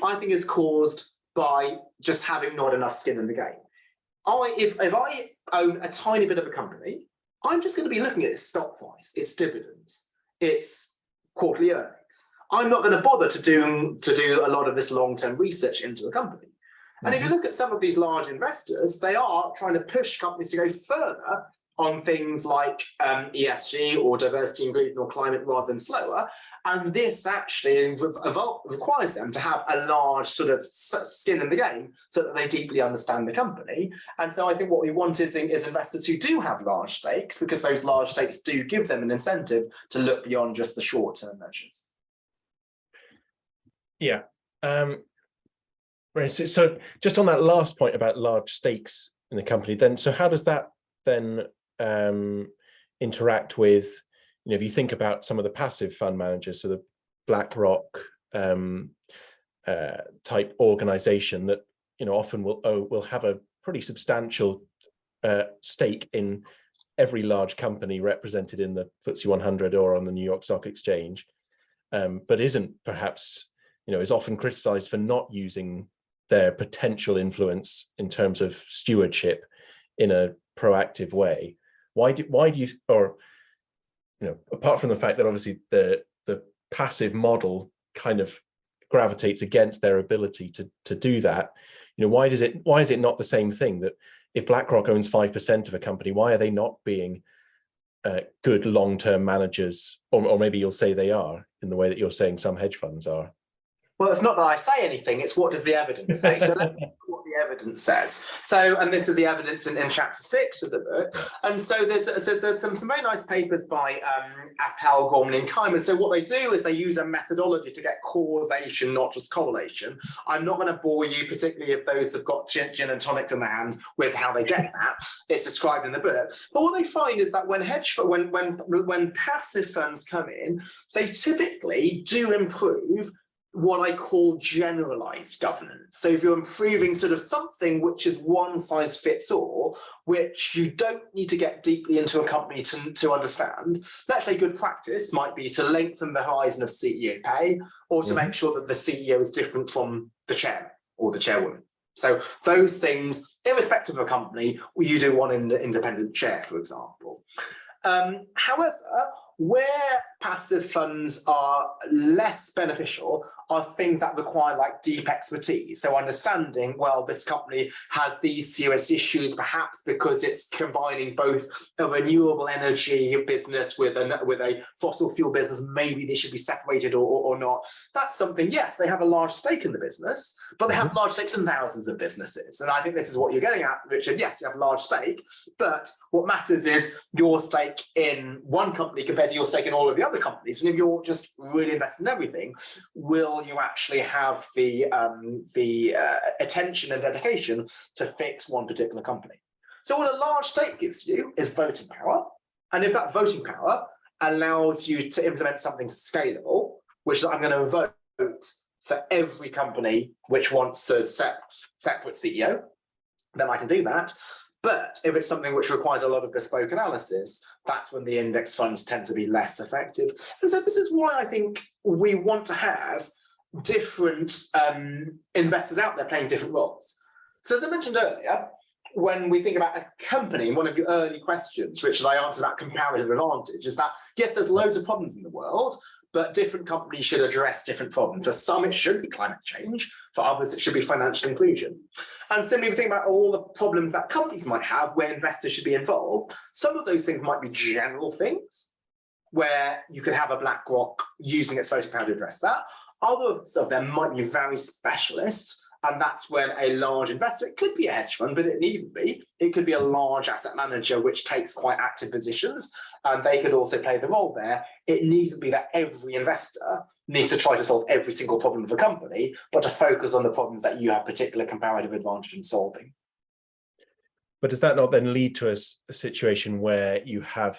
I think, is caused by just having not enough skin in the game. If I own a tiny bit of a company, I'm just going to be looking at its stock price, its dividends, its quarterly earnings. I'm not going to bother to do a lot of this long-term research into a company. And if you look at some of these large investors, they are trying to push companies to go further on things like ESG or diversity, inclusion, or climate rather than slower. And this actually requires them to have a large sort of skin in the game so that they deeply understand the company. And so I think what we want is investors who do have large stakes, because those large stakes do give them an incentive to look beyond just the short-term measures. Yeah. Right. So just on that last point about large stakes in the company, then, so how does that then interact with, if you think about some of the passive fund managers, so the BlackRock type organization that often will have a pretty substantial stake in every large company represented in the FTSE 100 or on the New York Stock Exchange, but isn't perhaps is often criticized for not using their potential influence in terms of stewardship in a proactive way. Why do you, or apart from the fact that obviously the passive model kind of gravitates against their ability to do that, why is it not the same thing that if BlackRock owns 5% of a company, why are they not being good long-term managers, or maybe you'll say they are in the way that you're saying some hedge funds are? Well, it's not that I say anything, it's what does the evidence say. So let's look at what the evidence says. So, and this is the evidence in chapter 6 of the book. And so there's some very nice papers by Appel, Gorman and Kyman. So what they do is they use a methodology to get causation, not just correlation. I'm not going to bore you, particularly if those have got gin and tonic in their hand, with how they get that. It's described in the book. But what they find is that when passive funds come in, they typically do improve what I call generalized governance. So if you're improving sort of something which is one size fits all, which you don't need to get deeply into a company to understand, let's say good practice might be to lengthen the horizon of CEO pay, or to make sure that the CEO is different from the chairman or the chairwoman. So those things, irrespective of a company, you do one in the independent chair, for example. However, where passive funds are less beneficial are things that require like deep expertise. So understanding, well, this company has these serious issues, perhaps because it's combining both a renewable energy business with a fossil fuel business. Maybe they should be separated or not. That's something, yes, they have a large stake in the business, but they have large stakes in thousands of businesses. And I think this is what you're getting at, Richard. Yes, you have a large stake, but what matters is your stake in one company compared to your stake in all of the other companies. And if you're just really invested in everything, will you actually have the attention and dedication to fix one particular company? So what a large stake gives you is voting power. And if that voting power allows you to implement something scalable, which is I'm going to vote for every company which wants a separate CEO, then I can do that. But if it's something which requires a lot of bespoke analysis, that's when the index funds tend to be less effective. And so this is why I think we want to have different investors out there playing different roles. So as I mentioned earlier, when we think about a company, one of your early questions, Richard, I answered about comparative advantage, is that, yes, there's loads of problems in the world, but different companies should address different problems. For some, it should be climate change. For others, it should be financial inclusion. And similarly, we think about all the problems that companies might have where investors should be involved. Some of those things might be general things, where you could have a BlackRock using its voting power to address that. Others of them might be very specialist, and that's when a large investor, it could be a hedge fund, but it needn't be. It could be a large asset manager which takes quite active positions, and they could also play the role there. It needn't be that every investor needs to try to solve every single problem of a company, but to focus on the problems that you have particular comparative advantage in solving. But does that not then lead to a situation where you have,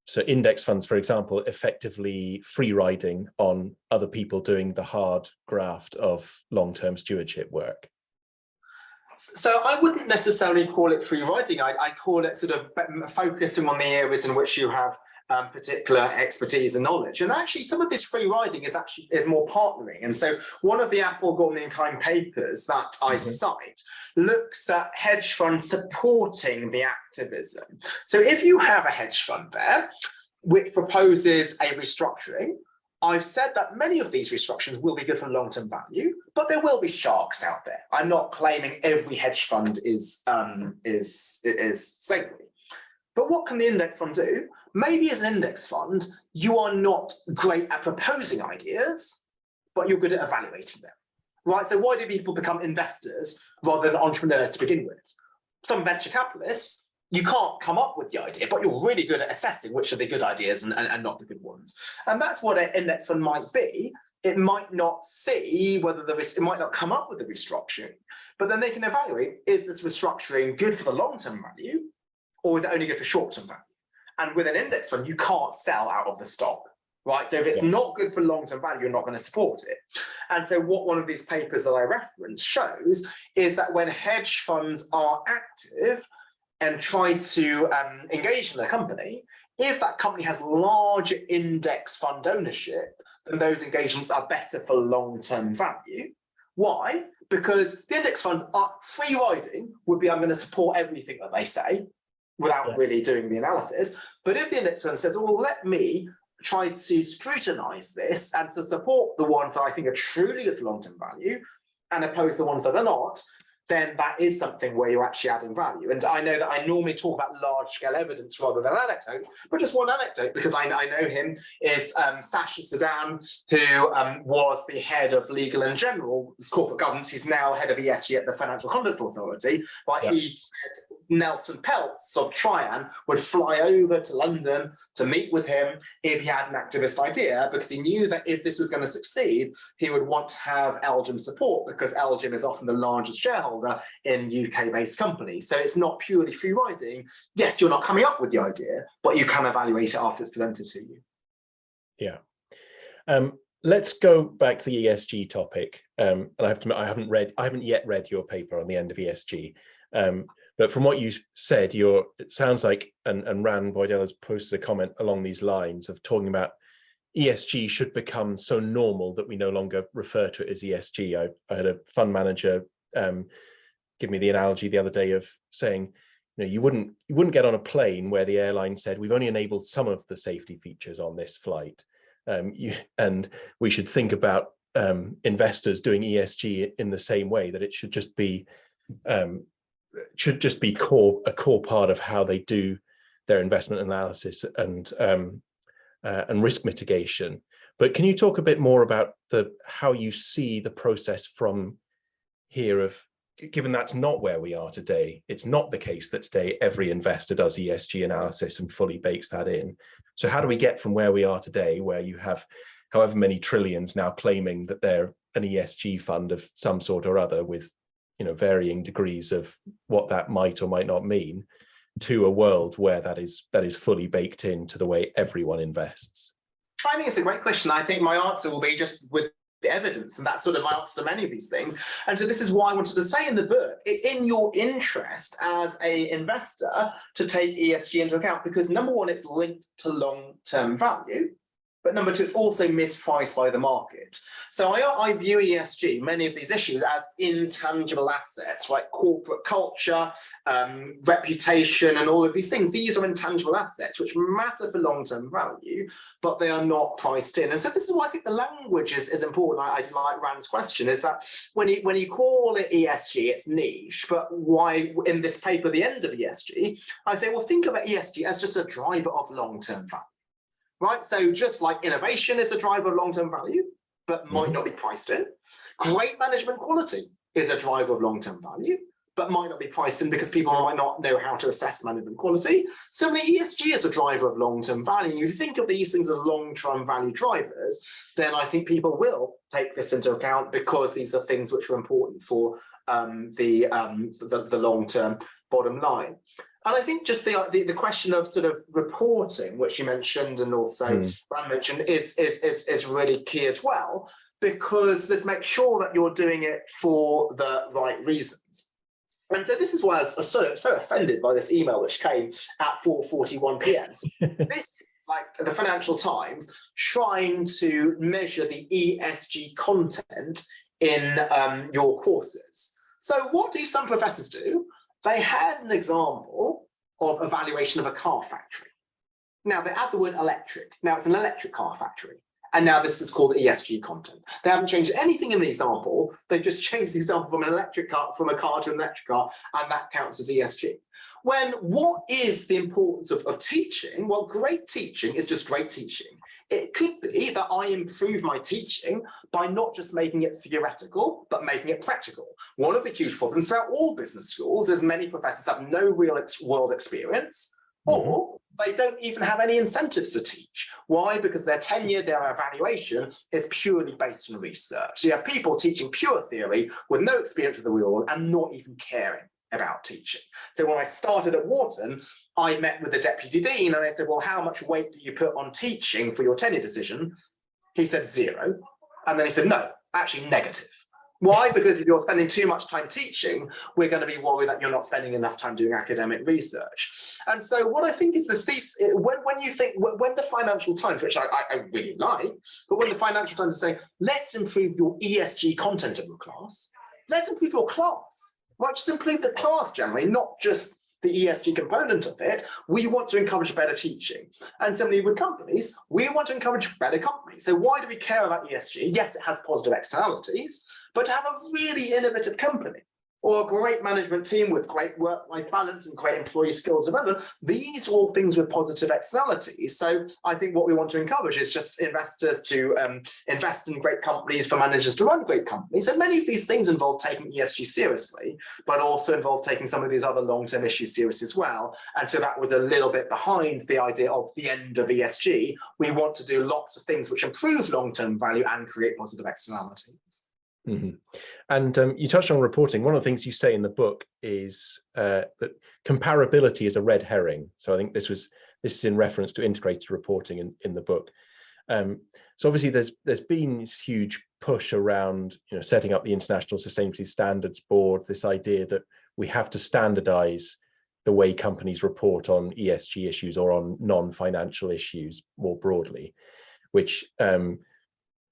so index funds, for example, effectively free riding on other people doing the hard graft of long-term stewardship work? So I wouldn't necessarily call it free riding. I call it sort of focusing on the areas in which you have particular expertise and knowledge. And actually, some of this free riding is more partnering. And so one of the Apple, Gordon and Kine papers that I cite looks at hedge funds supporting the activism. So if you have a hedge fund there which proposes a restructuring, I've said that many of these restructurings will be good for long-term value, but there will be sharks out there. I'm not claiming every hedge fund is saintly. But what can the index fund do? Maybe as an index fund, you are not great at proposing ideas, but you're good at evaluating them, right? So why do people become investors rather than entrepreneurs to begin with? Some venture capitalists, you can't come up with the idea, but you're really good at assessing which are the good ideas and not the good ones. And that's what an index fund might be. It might not see whether it might not come up with the restructuring, but then they can evaluate, is this restructuring good for the long-term value, or is it only good for short-term value? And with an index fund, you can't sell out of the stock, right? So if it's not good for long-term value, you're not going to support it. And so what one of these papers that I reference shows is that when hedge funds are active and try to engage in a company, if that company has large index fund ownership, then those engagements are better for long-term value. Why? Because the index funds are free riding, would be I'm going to support everything that they say, without really doing the analysis. But if the index fund says, well, let me try to scrutinize this and to support the ones that I think are truly good for long-term value and oppose the ones that are not, then that is something where you're actually adding value. And I know that I normally talk about large-scale evidence rather than anecdote, but just one anecdote, because I know him, is Sasha Sedan, who was the head of Legal and General Corporate Governance. He's now head of ESG at the Financial Conduct Authority. But he said Nelson Peltz of Trian would fly over to London to meet with him if he had an activist idea, because he knew that if this was going to succeed, he would want to have LGIM support, because LGIM is often the largest shareholder in UK-based companies. So it's not purely free riding. Yes, you're not coming up with the idea, but you can evaluate it after it's presented to you. Yeah. Let's go back to the ESG topic. And I have to admit, I haven't yet read your paper on the end of ESG. But from what you said, it sounds like, and Ran Boydell has posted a comment along these lines of talking about ESG should become so normal that we no longer refer to it as ESG. I had a fund manager give me the analogy the other day of saying, you wouldn't get on a plane where the airline said, we've only enabled some of the safety features on this flight. And we should think about investors doing ESG in the same way, that it should just be a core part of how they do their investment analysis and risk mitigation. But can you talk a bit more about how you see the process from here of, given that's not where we are today, it's not the case that today every investor does ESG analysis and fully bakes that in. So how do we get from where we are today, where you have however many trillions now claiming that they're an ESG fund of some sort or other with varying degrees of what that might or might not mean, to a world where that is fully baked into the way everyone invests? I think it's a great question. I think my answer will be just with the evidence, and that's sort of my answer to many of these things. And so this is why I wanted to say in the book, it's in your interest as an investor to take ESG into account, because number one, it's linked to long-term value. But number two, it's also mispriced by the market. So I view ESG, many of these issues, as intangible assets, like corporate culture, reputation, and all of these things. These are intangible assets which matter for long-term value, but they are not priced in. And so this is why I think the language is important. I like Rand's question, is that when you call it ESG, it's niche, but why in this paper, the end of ESG, I say, well, think about ESG as just a driver of long-term value. Right, so just like innovation is a driver of long-term value, but might not be priced in. Great management quality is a driver of long-term value, but might not be priced in because people might not know how to assess management quality. Similarly, ESG is a driver of long-term value. If you think of these things as long-term value drivers, then I think people will take this into account because these are things which are important for the long-term bottom line. And I think just the question of sort of reporting, which you mentioned and also Rand mentioned, is really key as well, because this makes sure that you're doing it for the right reasons. And so this is why I was so offended by this email which came at 4:41 p.m. This is like the Financial Times trying to measure the ESG content in your courses. So what do some professors do? They had an example of evaluation of a car factory. Now they add the word electric. Now it's an electric car factory. And now this is called ESG content. They haven't changed anything in the example. They've just changed the example from a car to an electric car, and that counts as ESG. When what is the importance of teaching? Well, great teaching is just great teaching. It could be that I improve my teaching by not just making it theoretical, but making it practical. One of the huge problems throughout all business schools is many professors have no real world experience, or they don't even have any incentives to teach. Why? Because their tenure, their evaluation is purely based on research. So you have people teaching pure theory with no experience of the real world and not even caring about teaching. So when I started at Wharton, I met with the deputy dean and I said, well, how much weight do you put on teaching for your tenure decision? He said 0. And then he said, no, actually negative. Why? Because if you're spending too much time teaching, we're going to be worried that you're not spending enough time doing academic research. And so what I think is the thesis, when you think, when the Financial Times, which I really like, but when the Financial Times is saying, let's improve your ESG content of your class, let's improve your class. Right, just improve the class generally, not just the ESG component of it. We want to encourage better teaching. And similarly with companies, we want to encourage better companies. So why do we care about ESG? Yes, it has positive externalities, but to have a really innovative company or a great management team with great work-life balance and great employee skills development, these are all things with positive externalities. So I think what we want to encourage is just investors to invest in great companies for managers to run great companies. And many of these things involve taking ESG seriously, but also involve taking some of these other long-term issues seriously as well. And so that was a little bit behind the idea of the end of ESG. We want to do lots of things which improve long-term value and create positive externalities. And you touched on reporting. One of the things you say in the book is that comparability is a red herring. So I think this is in reference to integrated reporting in the book. So obviously there's been this huge push around setting up the International Sustainability Standards Board, this idea that we have to standardize the way companies report on ESG issues or on non-financial issues more broadly, which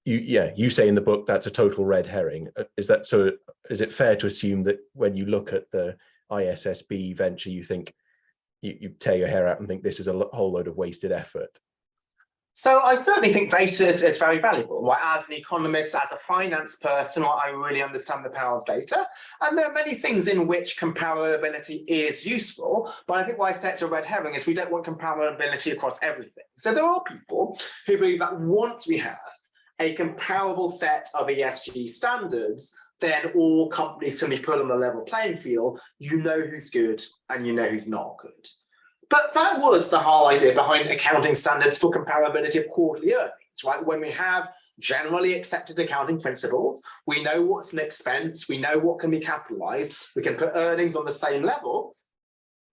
you say in the book that's a total red herring. Is that so? Is it fair to assume that when you look at the ISSB venture, you think you tear your hair out and think this is a whole load of wasted effort? So I certainly think data is very valuable. Like, as an economist, as a finance person, I really understand the power of data. And there are many things in which comparability is useful. But I think why I say it's a red herring is we don't want comparability across everything. So there are people who believe that once we have a comparable set of ESG standards, then all companies can be put on a level playing field. You know who's good and you know who's not good. But that was the whole idea behind accounting standards for comparability of quarterly earnings, right? When we have generally accepted accounting principles, we know what's an expense, we know what can be capitalized, we can put earnings on the same level.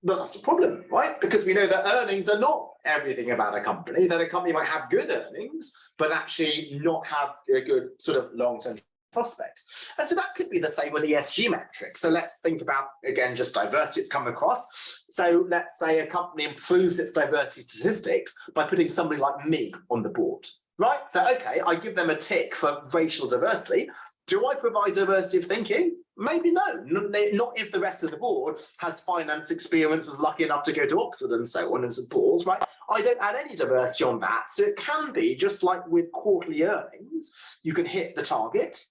But that's a problem, right? Because we know that earnings are not everything about a company, that a company might have good earnings, but actually not have a good sort of long-term prospects. And so that could be the same with ESG metrics. So let's think about, again, just diversity it's come across. So let's say a company improves its diversity statistics by putting somebody like me on the board. right? So, okay, I give them a tick for racial diversity. Do I provide diversity of thinking? Maybe no, not if the rest of the board has finance experience, was lucky enough to go to Oxford and so on and so forth, right? I don't add any diversity on that. So it can be just like with quarterly earnings, you can hit the target,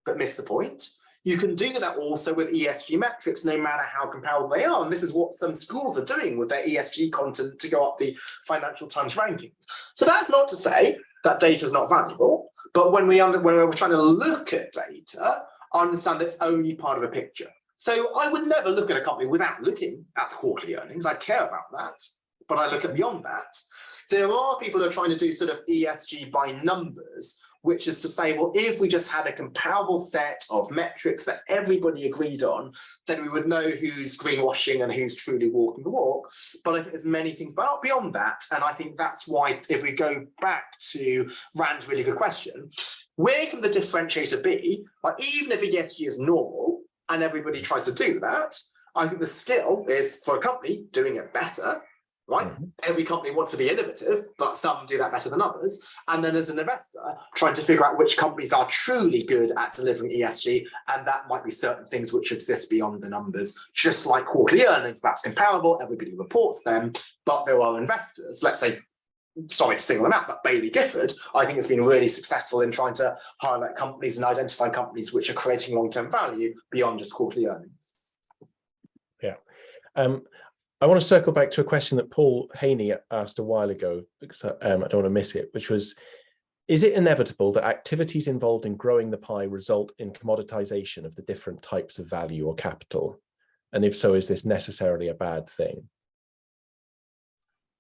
but miss the point. You can do that also with ESG metrics, no matter how comparable they are. And this is what some schools are doing with their ESG content to go up the Financial Times rankings. So that's not to say that data is not valuable, but when we're trying to look at data, I understand that's only part of a picture. So I would never look at a company without looking at the quarterly earnings. I care about that, but I look at beyond that. There are people who are trying to do sort of ESG by numbers, which is to say, well, if we just had a comparable set of metrics that everybody agreed on, then we would know who's greenwashing and who's truly walking the walk. But I think there's many things beyond that. And I think that's why, if we go back to Rand's really good question, where can the differentiator be? Like, even if ESG is normal and everybody tries to do that, I think the skill is for a company doing it better. Right? Mm-hmm. Every company wants to be innovative, but some do that better than others. And then as an investor, trying to figure out which companies are truly good at delivering ESG, and that might be certain things which exist beyond the numbers. Just like quarterly earnings, that's comparable, everybody reports them, but there are investors, let's say, sorry to single them out, but Bailey Gifford, I think has been really successful in trying to highlight companies and identify companies which are creating long-term value beyond just quarterly earnings. Yeah. I want to circle back to a question that Paul Haney asked a while ago, because I don't want to miss it, which was, is it inevitable that activities involved in growing the pie result in commoditization of the different types of value or capital? And if so, is this necessarily a bad thing?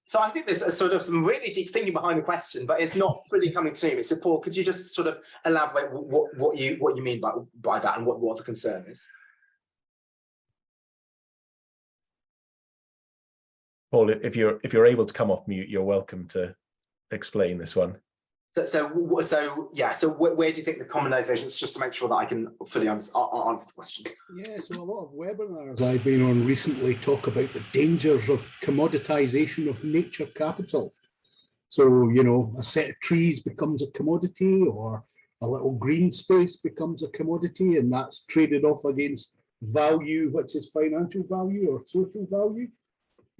So I think there's a sort of some really deep thinking behind the question, but it's not fully coming to me. So Paul, could you just sort of elaborate what you mean by that and what the concern is? Paul, if you're able to come off mute, you're welcome to explain this one. So where do you think the commoditization is, just to make sure that I can fully answer the question? Yeah, so a lot of webinars I've been on recently talk about the dangers of commoditization of nature capital. So, you know, a set of trees becomes a commodity, or a little green space becomes a commodity, and that's traded off against value, which is financial value or social value.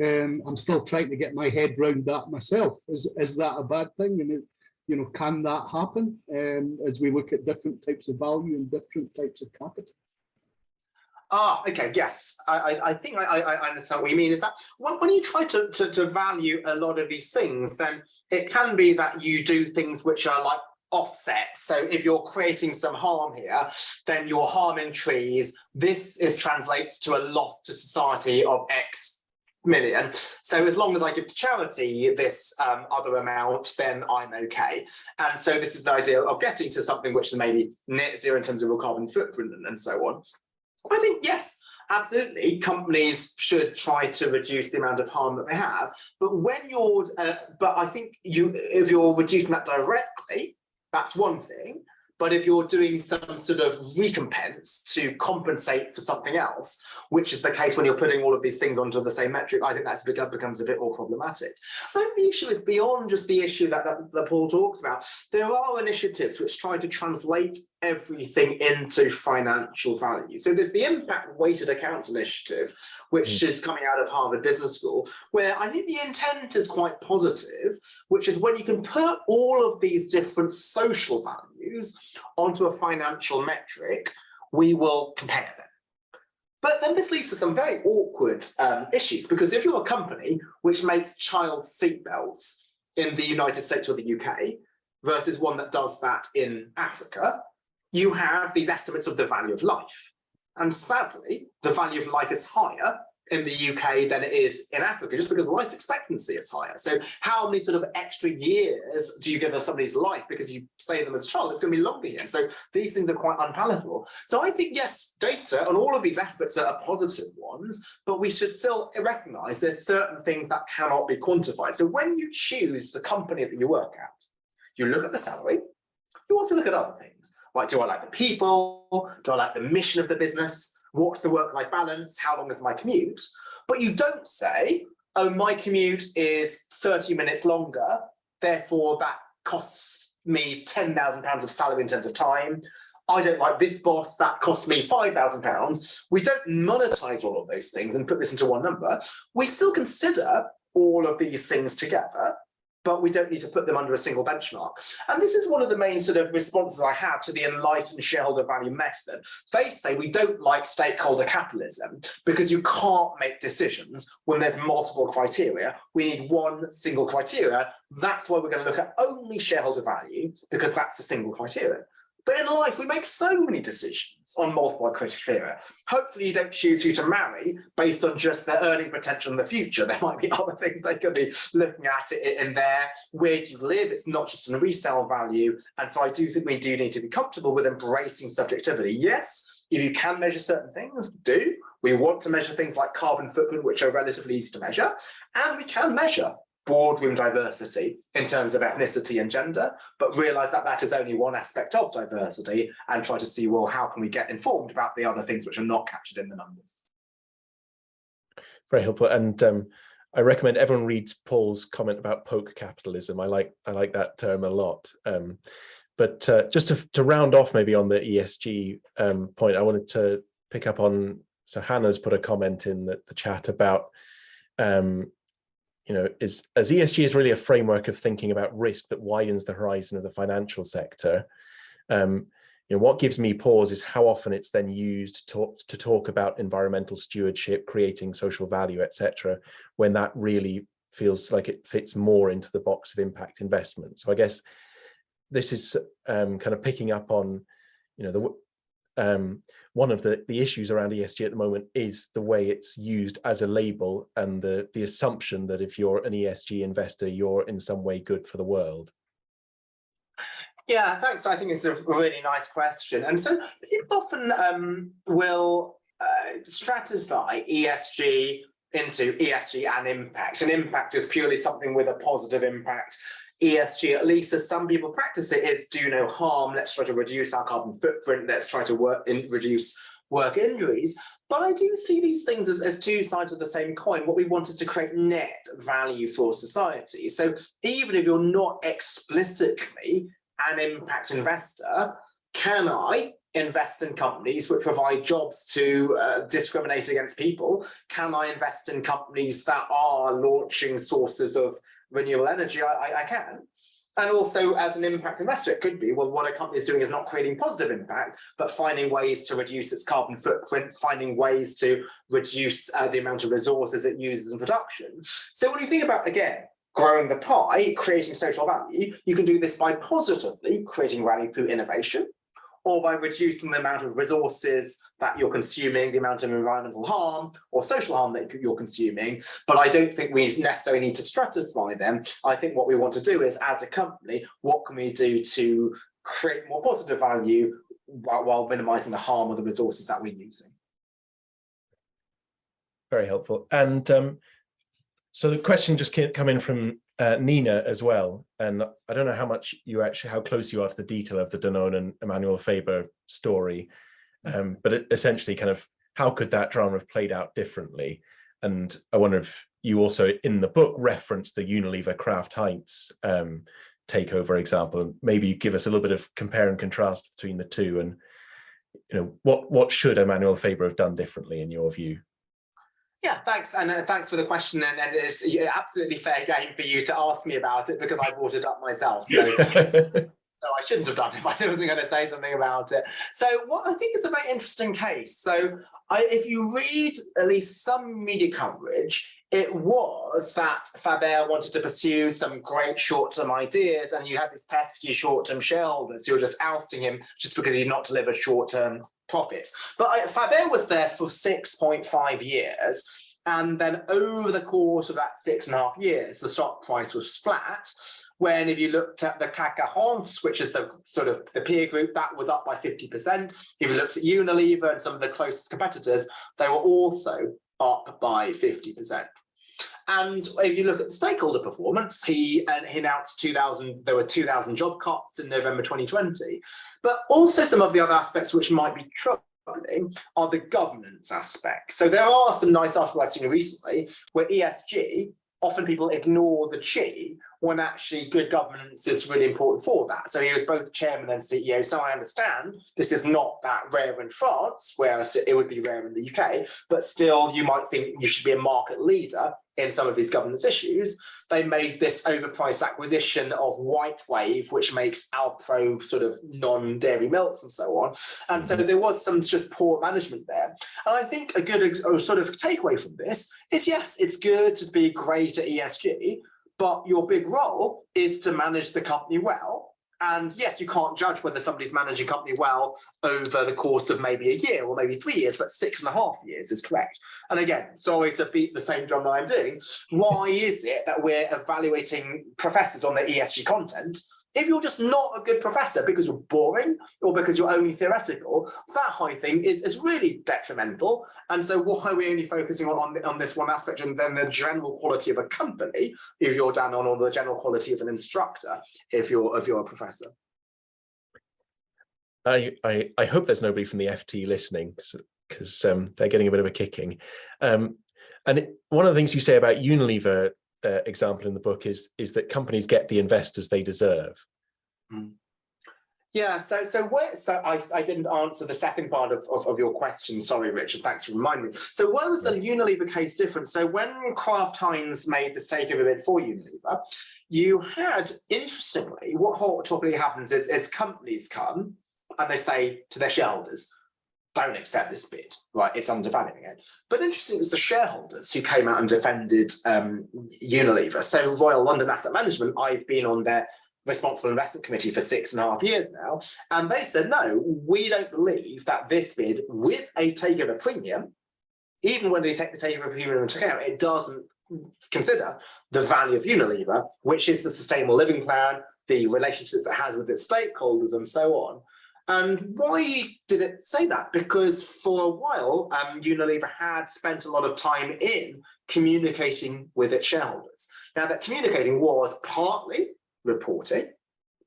I'm still trying to get my head around that myself. Is that a bad thing? And you know, can that happen as we look at different types of value and different types of capital? Okay, yes. I think I understand what you mean. Is that when you try to value a lot of these things, then it can be that you do things which are like offset. So if you're creating some harm here, then you're harming trees. This translates to a loss to society of X million. So as long as I give to charity this other amount, then I'm okay. And so this is the idea of getting to something which is maybe net zero in terms of your carbon footprint and so on. I think, yes, absolutely, companies should try to reduce the amount of harm that they have. But when you're, but I think if you're reducing that directly, that's one thing. But if you're doing some sort of recompense to compensate for something else, which is the case when you're putting all of these things onto the same metric, I think that becomes a bit more problematic. I think the issue is beyond just the issue that Paul talks about. There are initiatives which try to translate everything into financial value. So there's the impact weighted accounts initiative, which is coming out of Harvard Business School, where I think the intent is quite positive, which is when you can put all of these different social values onto a financial metric, we will compare them. But then this leads to some very awkward issues, because if you're a company which makes child seatbelts in the United States or the UK versus one that does that in Africa, you have these estimates of the value of life. And sadly, the value of life is higher in the UK than it is in Africa, just because life expectancy is higher. So how many sort of extra years do you give of somebody's life because you save them as a child? It's going to be longer here. And so these things are quite unpalatable. So I think, yes, data and all of these efforts are positive ones, but we should still recognize there's certain things that cannot be quantified. So when you choose the company that you work at, you look at the salary, you also look at other things. Like, do I like the people? Do I like the mission of the business? What's the work-life balance? How long is my commute? But you don't say, oh, my commute is 30 minutes longer, therefore that costs me £10,000 of salary in terms of time. I don't like this boss, that costs me £5,000. We don't monetize all of those things and put this into one number. We still consider all of these things together, but we don't need to put them under a single benchmark. And this is one of the main sort of responses I have to the enlightened shareholder value method. They say we don't like stakeholder capitalism because you can't make decisions when there's multiple criteria. We need one single criteria. That's why we're going to look at only shareholder value, because that's the single criteria. But in life, we make so many decisions on multiple criteria. Hopefully you don't choose who to marry based on just their earning potential in the future. There might be other things they could be looking at it in there. Where do you live? It's not just a resale value. And so I do think we do need to be comfortable with embracing subjectivity. Yes, if you can measure certain things, do. We want to measure things like carbon footprint, which are relatively easy to measure. And we can measure boardroom diversity in terms of ethnicity and gender, but realize that that is only one aspect of diversity, and try to see, well, how can we get informed about the other things which are not captured in the numbers? Very helpful. And I recommend everyone reads Paul's comment about poke capitalism. I like that term a lot. But just to round off maybe on the ESG point, I wanted to pick up on, so Hannah's put a comment in the chat about as ESG is really a framework of thinking about risk that widens the horizon of the financial sector. What gives me pause is how often it's then used to talk about environmental stewardship, creating social value, etc., when that really feels like it fits more into the box of impact investment. So I guess this is kind of picking up on, one of the issues around ESG at the moment is the way it's used as a label, and the assumption that if you're an ESG investor, you're in some way good for the world. Yeah, thanks. I think it's a really nice question. And so people often will stratify ESG into ESG and impact. And impact is purely something with a positive impact. ESG, at least as some people practice it, is do no harm. Let's try to reduce our carbon footprint. Let's try to reduce work injuries. But I do see these things as two sides of the same coin. What we want is to create net value for society. So even if you're not explicitly an impact investor, can I invest in companies which provide jobs to discriminate against people? Can I invest in companies that are launching sources of renewable energy? I can. And also, as an impact investor, it could be, well, what a company is doing is not creating positive impact, but finding ways to reduce its carbon footprint, finding ways to reduce the amount of resources it uses in production. So when you think about, again, growing the pie, creating social value, you can do this by positively creating value through innovation, or by reducing the amount of resources that you're consuming, the amount of environmental harm or social harm that you're consuming. But I don't think we necessarily need to stratify them. I think what we want to do is, as a company, what can we do to create more positive value while minimizing the harm of the resources that we're using? Very helpful. And so the question just come in from Nina as well, and I don't know how close you are to the detail of the Danone and Emmanuel Faber story, but essentially kind of how could that drama have played out differently? And I wonder if you also in the book reference the Unilever Kraft Heinz takeover example. Maybe you give us a little bit of compare and contrast between the two, and what should Emmanuel Faber have done differently in your view? Yeah, thanks. And thanks for the question. And it's absolutely fair game for you to ask me about it, because I brought it up myself. So, so I shouldn't have done it, but I wasn't going to say something about it. So what I think is a very interesting case. So if you read at least some media coverage, it was that Faber wanted to pursue some great short-term ideas, and you had these pesky short-term shareholders who were just ousting him just because he'd not delivered short-term profits. But Faber was there for 6.5 years. And then over the course of that 6.5 years, the stock price was flat. When if you looked at the CAC 40, which is the sort of the peer group, that was up by 50%. If you looked at Unilever and some of the closest competitors, they were also up by 50%. And if you look at the stakeholder performance, he announced there were 2,000 job cuts in November 2020. But also some of the other aspects which might be troubling are the governance aspects. So there are some nice articles I've seen recently where ESG, often people ignore the chi when actually good governance is really important for that. So he was both chairman and CEO. So I understand this is not that rare in France, whereas it would be rare in the UK, but still you might think you should be a market leader in some of these governance issues. They made this overpriced acquisition of White Wave, which makes Alpro sort of non-dairy milks and so on. And so there was some just poor management there. And I think a good sort of takeaway from this is, yes, it's good to be great at ESG, but your big role is to manage the company well. And yes, you can't judge whether somebody's managing a company well over the course of maybe a year or maybe 3 years, but 6.5 years is correct. And again, sorry to beat the same drum that I'm doing. Why is it that we're evaluating professors on their ESG content? If you're just not a good professor because you're boring or because you're only theoretical, that, I think, is really detrimental. And so why are we only focusing on this one aspect and then the general quality of a company if you're down on, or the general quality of an instructor if you're a professor? I hope there's nobody from the FT listening, because they're getting a bit of a kicking. And one of the things you say about Unilever example in the book is that companies get the investors they deserve. Yeah, so I didn't answer the second part of your question. Sorry, Richard, thanks for reminding me. So why was the Unilever case different? So when Kraft Heinz made this takeover bid for Unilever, you had, interestingly, what typically happens is companies come and they say to their shareholders, don't accept this bid, right? It's undervaluing it. But interesting, it was the shareholders who came out and defended Unilever. So Royal London Asset Management, I've been on their responsible investment committee for 6.5 years now, and they said, no, we don't believe that this bid with a takeover premium, even when they take the takeover premium into account, it doesn't consider the value of Unilever, which is the sustainable living plan, the relationships it has with its stakeholders and so on. And why did it say that? Because for a while, Unilever had spent a lot of time in communicating with its shareholders. Now, that communicating was partly reporting,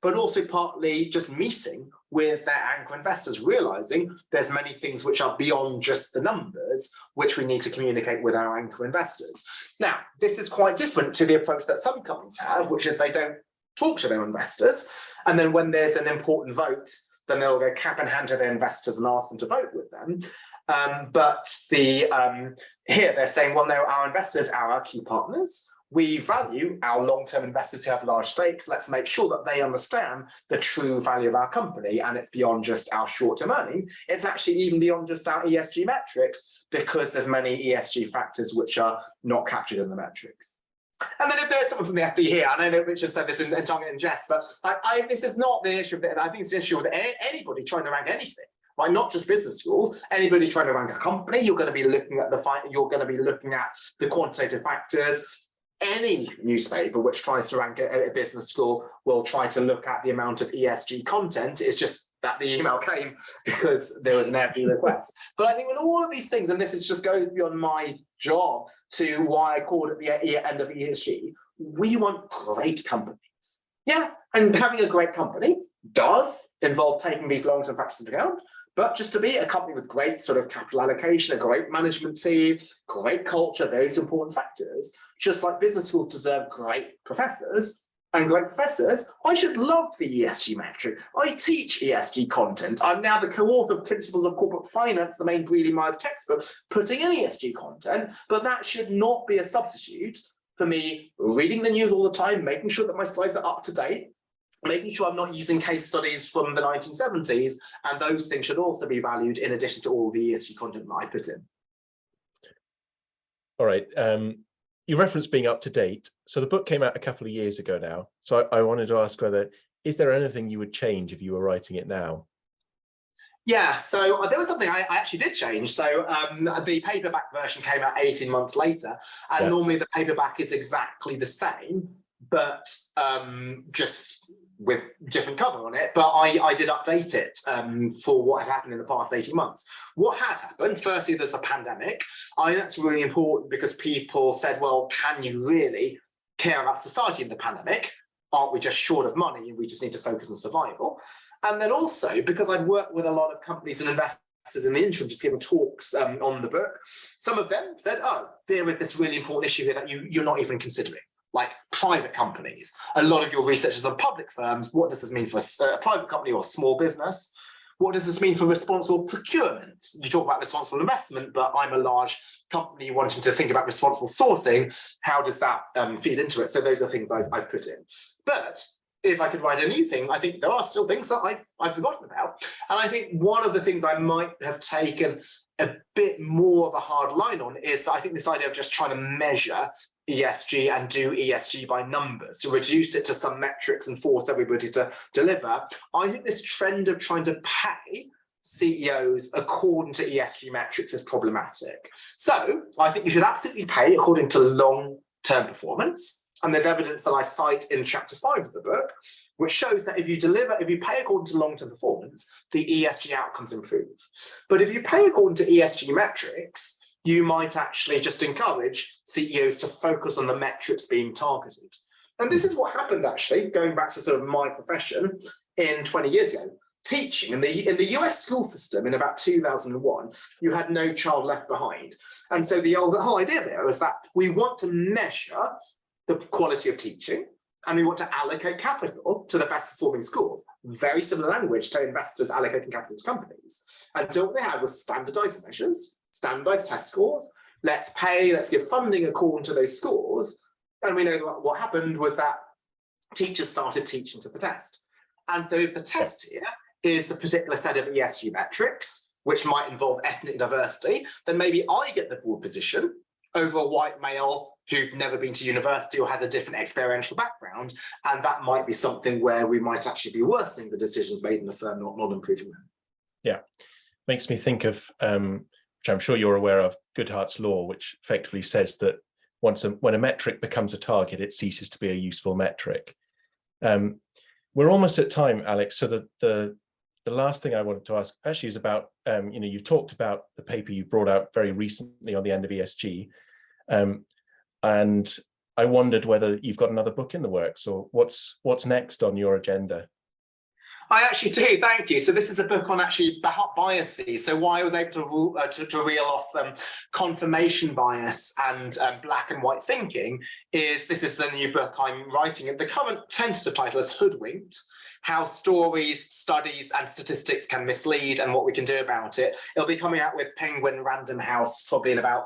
but also partly just meeting with their anchor investors, realizing there's many things which are beyond just the numbers, which we need to communicate with our anchor investors. Now, this is quite different to the approach that some companies have, which is they don't talk to their investors. And then when there's an important vote, then they'll go cap in hand to their investors and ask them to vote with them. But here they're saying, well, no, our investors are our key partners. We value our long-term investors who have large stakes. Let's make sure that they understand the true value of our company, and it's beyond just our short-term earnings. It's actually even beyond just our ESG metrics, because there's many ESG factors which are not captured in the metrics. And then if there's someone from the FD here, and I know Richard said this in tongue and jest, but this is not the issue of it. I think it's the issue with anybody trying to rank anything, right? Not just business schools. Anybody trying to rank a company, you're going to be looking at the quantitative factors. Any newspaper which tries to rank a business school will try to look at the amount of ESG content. It's just that the email came because there was an FD request. But I think with all of these things, and this is just goes beyond my job to why I called it the end of ESG, we want great companies. Yeah, and having a great company does involve taking these long-term practices into account. But just to be a company with great sort of capital allocation, a great management team, great culture, those important factors, just like business schools deserve great professors, and great professors, I should love the ESG metric. I teach ESG content. I'm now the co-author of Principles of Corporate Finance, the main Greeley Myers textbook, putting in ESG content, but that should not be a substitute for me reading the news all the time, making sure that my slides are up to date, making sure I'm not using case studies from the 1970s, and those things should also be valued in addition to all the ESG content that I put in. All right. You referenced being up to date. So the book came out a couple of years ago now. So I wanted to ask is there anything you would change if you were writing it now? Yeah, so there was something I actually did change. So the paperback version came out 18 months later, and normally the paperback is exactly the same, but just with different cover on it, but I did update it for what had happened in the past 18 months. What had happened, firstly, there's a pandemic. I think that's really important because people said, well, can you really care about society in the pandemic? Aren't we just short of money and we just need to focus on survival? And then also, because I've worked with a lot of companies and investors in the interim, just giving talks on the book, some of them said, oh, there is this really important issue here that you're not even considering. like private companies. A lot of your research is on public firms. What does this mean for a private company or small business? What does this mean for responsible procurement? You talk about responsible investment, but I'm a large company wanting to think about responsible sourcing. How does that feed into it? So those are things I've put in. But if I could write a new thing, I think there are still things that I've forgotten about. And I think one of the things I might have taken a bit more of a hard line on is that I think this idea of just trying to measure ESG and do ESG by numbers, to reduce it to some metrics and force everybody to deliver. I think this trend of trying to pay CEOs according to ESG metrics is problematic. So I think you should absolutely pay according to long-term performance. And there's evidence that I cite in chapter 5 of the book, which shows that if you pay according to long-term performance, the ESG outcomes improve. But if you pay according to ESG metrics, you might actually just encourage CEOs to focus on the metrics being targeted. And this is what happened, actually, going back to sort of my profession in 20 years ago. Teaching in the US school system in about 2001, you had no child left behind. And so the whole idea there was that we want to measure the quality of teaching, and we want to allocate capital to the best performing schools. Very similar language to investors allocating capital to companies. And so what they had was standardized measures, standardized test scores. Let's give funding according to those scores. And we know that what happened was that teachers started teaching to the test. And so if the test here is the particular set of ESG metrics, which might involve ethnic diversity, then maybe I get the board position over a white male who'd never been to university or has a different experiential background. And that might be something where we might actually be worsening the decisions made in the firm, not improving them. Yeah, makes me think of, which I'm sure you're aware of, Goodhart's law, which effectively says that when a metric becomes a target, it ceases to be a useful metric. We're almost at time, Alex, so the last thing I wanted to ask actually is about, you've talked about the paper you brought out very recently on the end of ESG, and I wondered whether you've got another book in the works, or what's next on your agenda? I actually do, thank you. So this is a book on actually biases. So why I was able to reel off confirmation bias and black and white thinking is this is the new book I'm writing. And the current tentative title is Hoodwinked: How Stories, Studies and Statistics Can Mislead and What We Can Do About It. It'll be coming out with Penguin Random House probably in about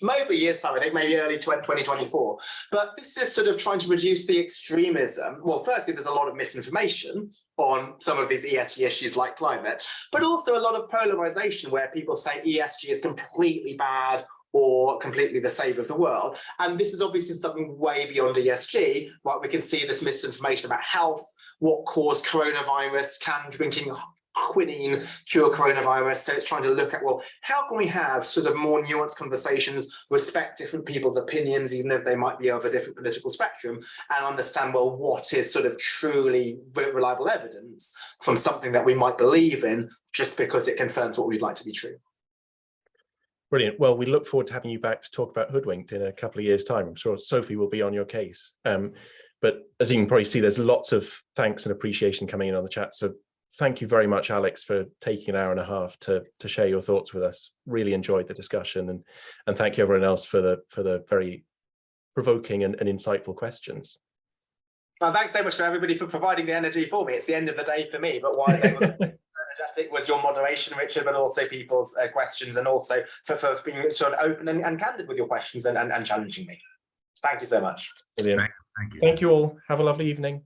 maybe a year's time, I think maybe early 2024. But this is sort of trying to reduce the extremism. Well, firstly, there's a lot of misinformation on some of these ESG issues like climate, but also a lot of polarization where people say ESG is completely bad or completely the save of the world. And this is obviously something way beyond ESG, right? We can see this misinformation about health, what caused coronavirus, can drinking quinine cure coronavirus. So it's trying to look at, well, how can we have sort of more nuanced conversations, respect different people's opinions, even if they might be of a different political spectrum, and understand, well, what is sort of truly reliable evidence from something that we might believe in just because it confirms what we'd like to be true. Brilliant. Well, we look forward to having you back to talk about Hoodwinked in a couple of years' time. I'm sure Sophie will be on your case. But as you can probably see, there's lots of thanks and appreciation coming in on the chat. So thank you very much, Alex, for taking an hour and a half to share your thoughts with us. Really enjoyed the discussion, and thank you everyone else for the very provoking and insightful questions. Well, thanks so much to everybody for providing the energy for me. It's the end of the day for me, but why I was able to energetic was your moderation, Richard, but also people's questions, and also for being sort of open and candid with your questions and challenging me. Thank you so much. Brilliant. Thank you. Thank you all. Have a lovely evening.